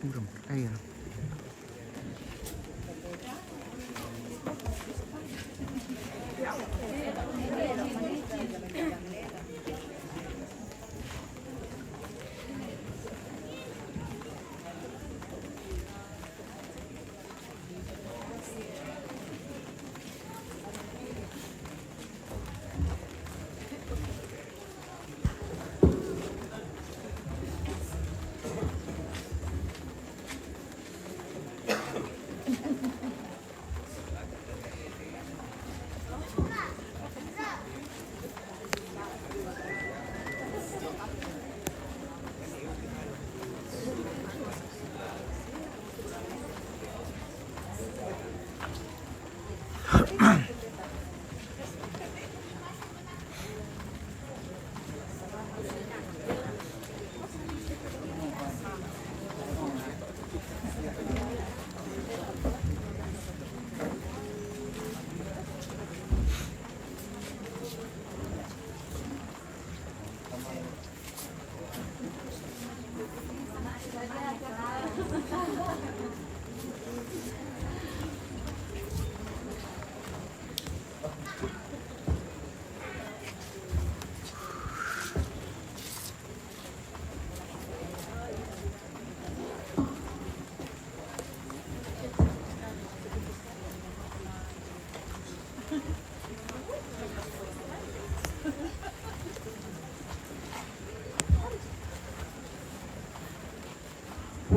Kurang air.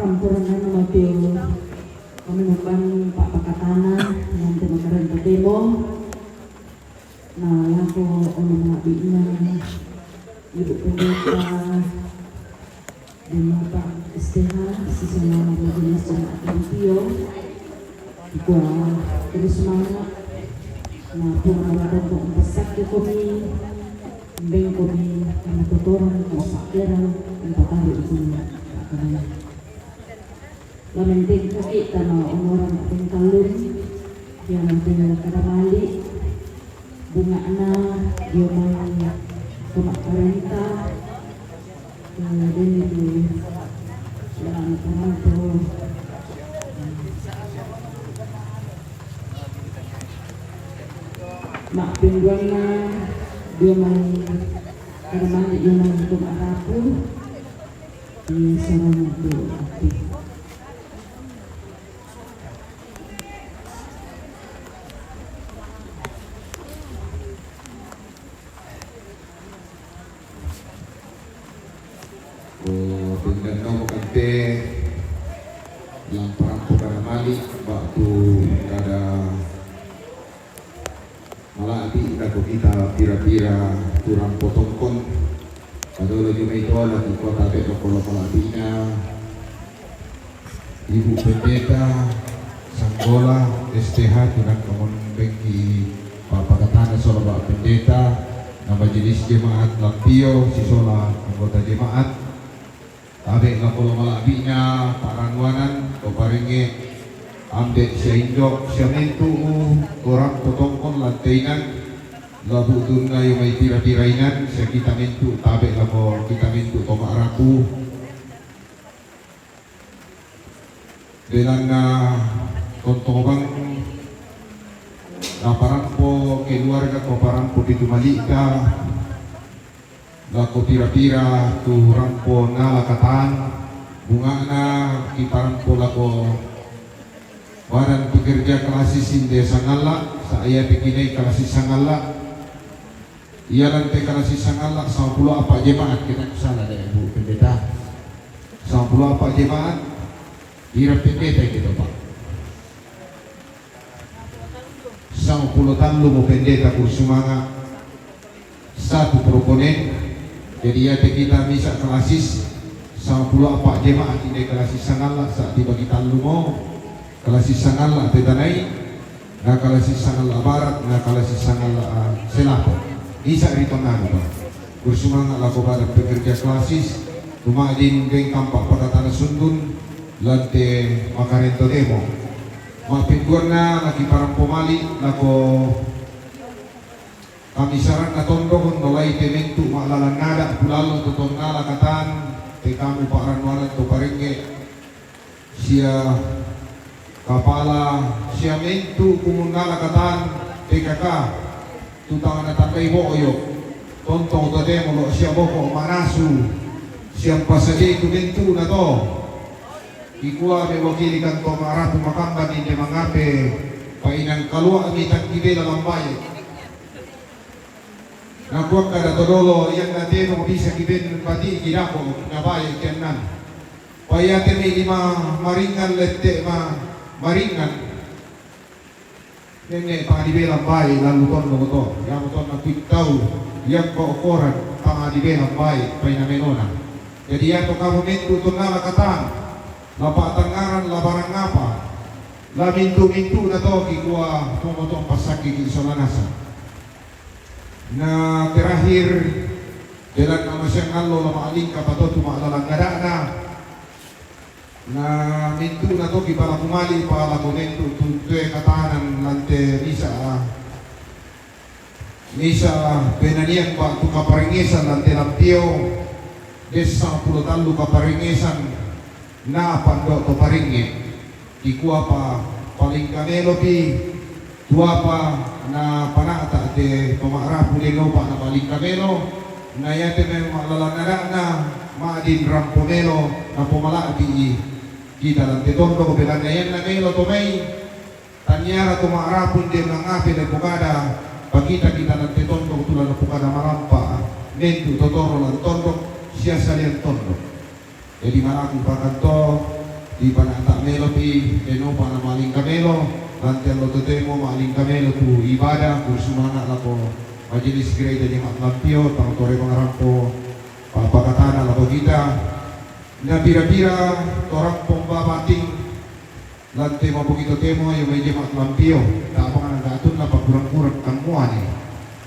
parampuran na mabyo kami magbang papakatana ng tumakarang demo na lako o mga biinan ibu pendeta dan Bapak STH sesama majelis jemaat Lampio gua terus semangat na pumaradan ko ang pasakya kami beng kami ang tuturan ko sa akirang ang pataro ito niya lamenting ko kita na umuran ating talon yan ang pinagkadamali bunga na yung mga kumakarenta din ito lang naman ito makapinggan na yung mga kadamali yung mga kumarapo sarang ito dengan nomor kante yang perang pada mali waktu ada malah di dapat kita pira-pira kurang potongkon pada lagi itu lagi kota beko kalau palabina ibu pendeta Sanggola STH dengan kawan bengki Bapak Katana soal Bapak Pendeta nama jenis jemaat Lampio sisola anggota jemaat Abe lapolo malabinya parangwanan ko paringe ambek seindo siamentu orang potongkon lantainan labu tunna yung may tira-tirainan sa kita mentu tabe lapo kita mentu tomarapu dengan kontobang na parang po keluarga ko parang po ditumalika lako pira-pira tu rampo na lakatan bunga na kiparampo lako waran pekerja klasis inde sangala saya bikinai klasis sangala ia lantai klasis sangala 10 apa jemaat kita kesana deh Bu Pendeta 10 apa jemaat ira pendeta gitu Pak 10 tanlu mo pendeta kursumanga satu proponen jadi ya kita bisa klasis 10 apa jemaat ini klasis sangalah saat dibagi talumo klasis sangalah tetanai na klasis sangalah barat na klasis sangalah selapo isa rito na ba kursumanga lako barat pekerja klasis tumadin geng kampak pada tanah sundun lante makarento demo mapinggur na lagi parang pumali lako kami saran na tondokon nolai tementu maalalan nada pulalo tutong nala katan te kamu paranwanan to paringe sia kapala sia mentu kumun nala katan te kaka tutang na takay boyo tontong to demo lo sia boko manasu sia pasade mentu na to ikua me wakili kan to marapu makamba ni de mangape painang kalua mi takibela lambaye nakuak kada todolo yang nanti mo bisa kiben pati girapo nabaye kenan payate may lima maringan lette maringan nene pangibelang bayi lalu ton mo to yang ton nakitaw yang ko okoran pangibelang bayi pay na menona jadi yan to kamu mintu to na lakatan lapatangaran labarang ngapa la mintu na to kikuha tumotong pasaki kisolanasa na terakhir dalam nama siyang ngalo na maaling kapato tumalalang na na mintu na to kipala kumali pala kunento tuntuye katahanan lante misa penanian pa tu kaparingesan lante Lampio desa 10 talu kaparingesan na pando to paringe kikuha pa paling kanelo pi tua pa na panata de pamarapu leno pa na balik kamelo na yate may malalanara na maadin rampomelo na pumala di kita lang titondo ko bilang na yan na melo to may tanyara tumaarapun din ng api na bukada pagkita kita lang titondo ko tulad na bukada marampa nentu totoro lang tondo siya sa liyan tondo jadi maraming pakanto di panata melo pi eno pana maling kamelo nanti lo temo maling kamelo tu ibadah kursumana lapo majelis gereja di Matlampio tang tore pangarampo papakatana lapo kita na bira-bira torang pembabating lantai mau begitu temo yang meja Matlampio tak apa kan gatun lah kurang-kurang kamuan ni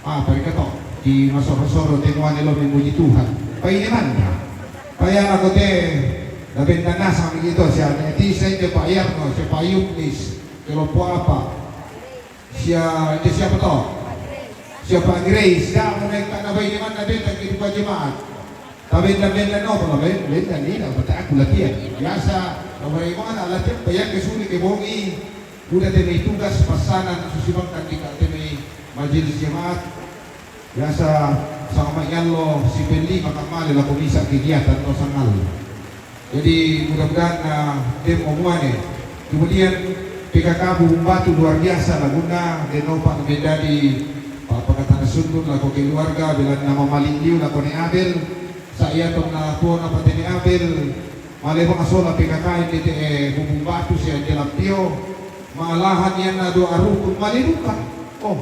mereka to di masoro-soro temuan lo memuji Tuhan pa ini mana kaya ako te nabenta na sa amin ito siya netisay de payarno siya payuknis pero po apa siya ito siya pa to siya pa Grace siya mo na itanabay naman na benta kito pa jemaat tabenda no pa benda nila bata ako latihan biasa nomor mga na latihan payan kasuli kay bongi udah te may tugas pasanan susibang kantika te may majelis jemaat biasa sa kamayan lo si Penli makamali la komisa kegiatan no sangal. Jadi mudah-mudahan dem omuane. Kemudian PKK Batu luar biasa laguna deno Pak Mendadi Pak Pakatan Sundun la keluarga bila nama Malindiu la kone Abel saya tong na po na pateni Abel male mga sola PKK ini Batu siya Jelapio malahan yan na do arukun maliruka. Oh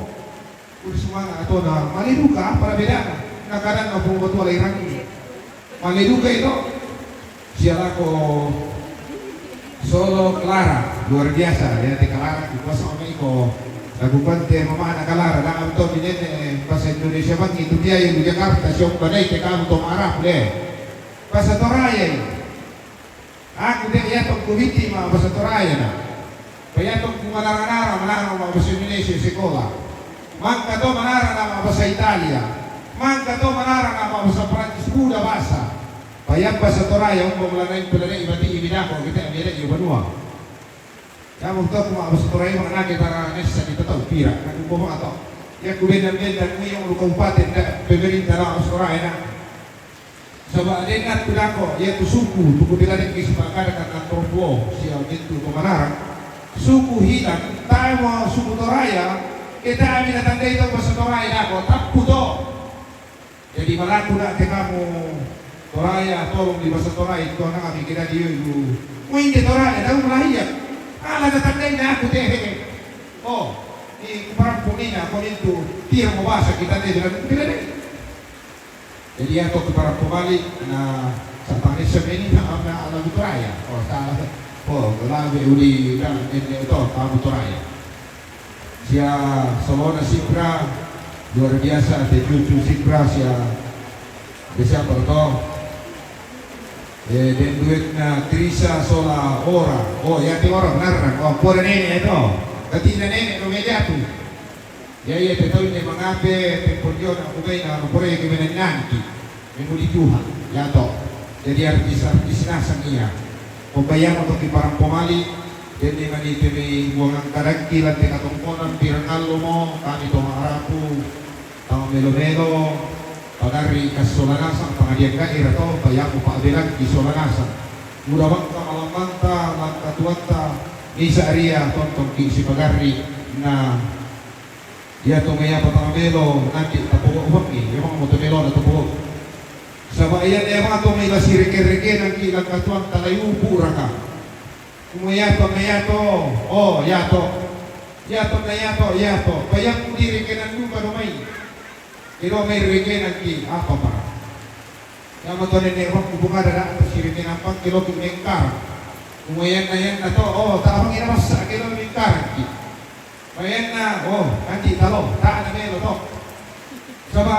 Ursumana atau na maliduka para beda na kadang na pung betul irang maliduka itu siapa ko Solo Clara luar biasa ya te Clara ko sama ko lagukan te mama na Clara na am to binete pas Indonesia bang itu dia yang di Jakarta siop badai te kamu to Arab le pas Toraya aku dia ya to kuwiti ma pas Toraya na kaya to kumalarana manara ma bahasa Indonesia sekolah Mangka to manara nama bahasa Italia, mangka to manara nama bahasa Prancis kuda bahasa. Bayang bahasa Toraya umbo melanai pelane ibati ibidako kita amire di Banua. Kamu to kuma bahasa Toraya mana kita nesa di tahu pira, aku umbo atau ya kubenan dan yang lu kabupaten da pemerintah bahasa Toraya na. Sebab dengan kudako yaitu suku bilane kisipakar karena Torbo siapa itu pemanara. Suku hilang, tahu suku Toraya kita amin datang itu bahasa Toraya aku takut toh. Jadi malaku nak kamu Toraya tolong di bahasa Toraya itu anak kami kira dia itu. Mungkin di Toraya dah mulai ya. Ala datang itu aku teh. Oh, ini perang punina kau itu tiang mau bahasa kita teh dengan bila deh. Jadi aku ke para pembalik na satang semeni na ala Toraya. Oh salah. Oh lalu uli dan ini itu kamu Toraya. Sia Solona Sikra luar biasa de cucu Sikra sia desa berto dan duitnya Trisa Sola Ora oh ya ti orang benar oh pura nenek itu ketina nenek rumah tu ya tahu ini mengape temporio na kubai na pura yang kemenan nanti memuli Tuhan ya toh jadi artis nasang iya pembayang untuk di parang pemali jadi mani temi buangan kadaki lantai katongkonan pirangallo mo kami to marapu tao melo-melo pagari kasolanasan pangadian kaira to bayaku pak belan di solanasan mudah bangka malam manta langka tuanta isa aria tonton ki si pagari na dia to maya patang melo nanti tapo ubangi yung mo to melo na tapo sabayan ya mga to may lasirike-rike ng kilang katuan talayupo raka Kumayato, oh yato na yato. Bayang mo di rekenan lupa rumay. Pero may rekenan ki apa para. Kaya mo to nenewang kubunga na si rekenan pang kilo kimengkar. Kumayan na yan na to, oh tamang inamas sa kilo kimengkar ki. Bayan na, oh kanji talo, taan na melo to. Saba,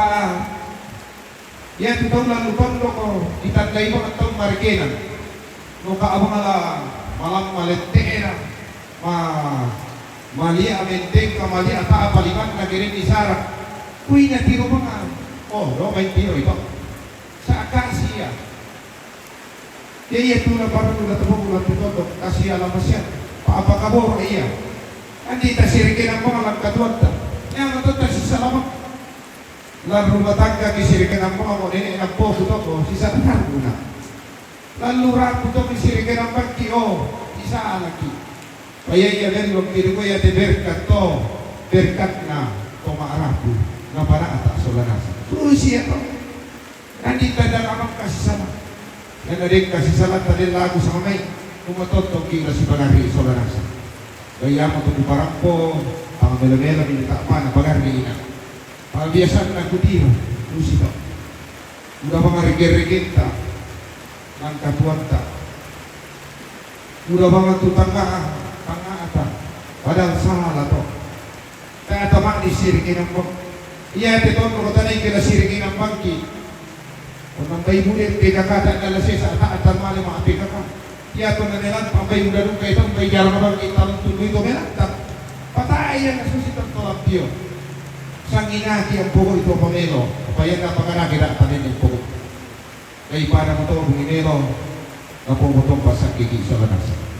yan tutong lang lupang ko, itatlay mo ang tong marikenan. No kaabang ala malam maletera malia menteng kamalia ta paliman na girin isara kuy na tiro mga oh no may tiro ito sa akasia kaya ito na parang natapong ulat ito kasi alam siya paapakabor iya andita sirikin ang mga langkatuan ta yan matutag si salamat lalu matangga kisirikin ang mga nene ang po ko si satan muna lalu ragu to kisirikan ang pagki o isa lagi kaya iya ben wag tiro ko ya te berkat na tumaarapu na para atak solanasa tuloy siya to nandita na kamang kasisala yan na rin kasisala tadi lagu sa kamay kumatotong kila si Pagari Solanasa. Kaya mo ito kuparampo, ang melamela minita pa na Pagari ina. Pagbiasan na kutiro, lusito. Udah mga rigir-rigita, ng katuwanta. Udah mga tutanga, tanga-ata. Padahal salah to. Kaya tamak di sirikin ang bang. Iya, ito ko tanay kila sirikin ang bangki. Kung ang bayi mo din, pinakata na lasya sa ata-atan mali mga pinaka. Iya, ito na nilang, ang bayi mo na nung kayo, ang bayi jarang na bangki, talong tuloy ito, melang. Patay yan, nasusitan tolak diyo. Sang inaki ang puko ito pamelo, kapayan na panganaki na tanin yung puko. Kaya para mo ito, bumimelo, na pumutong pasak kiki sa lanasa.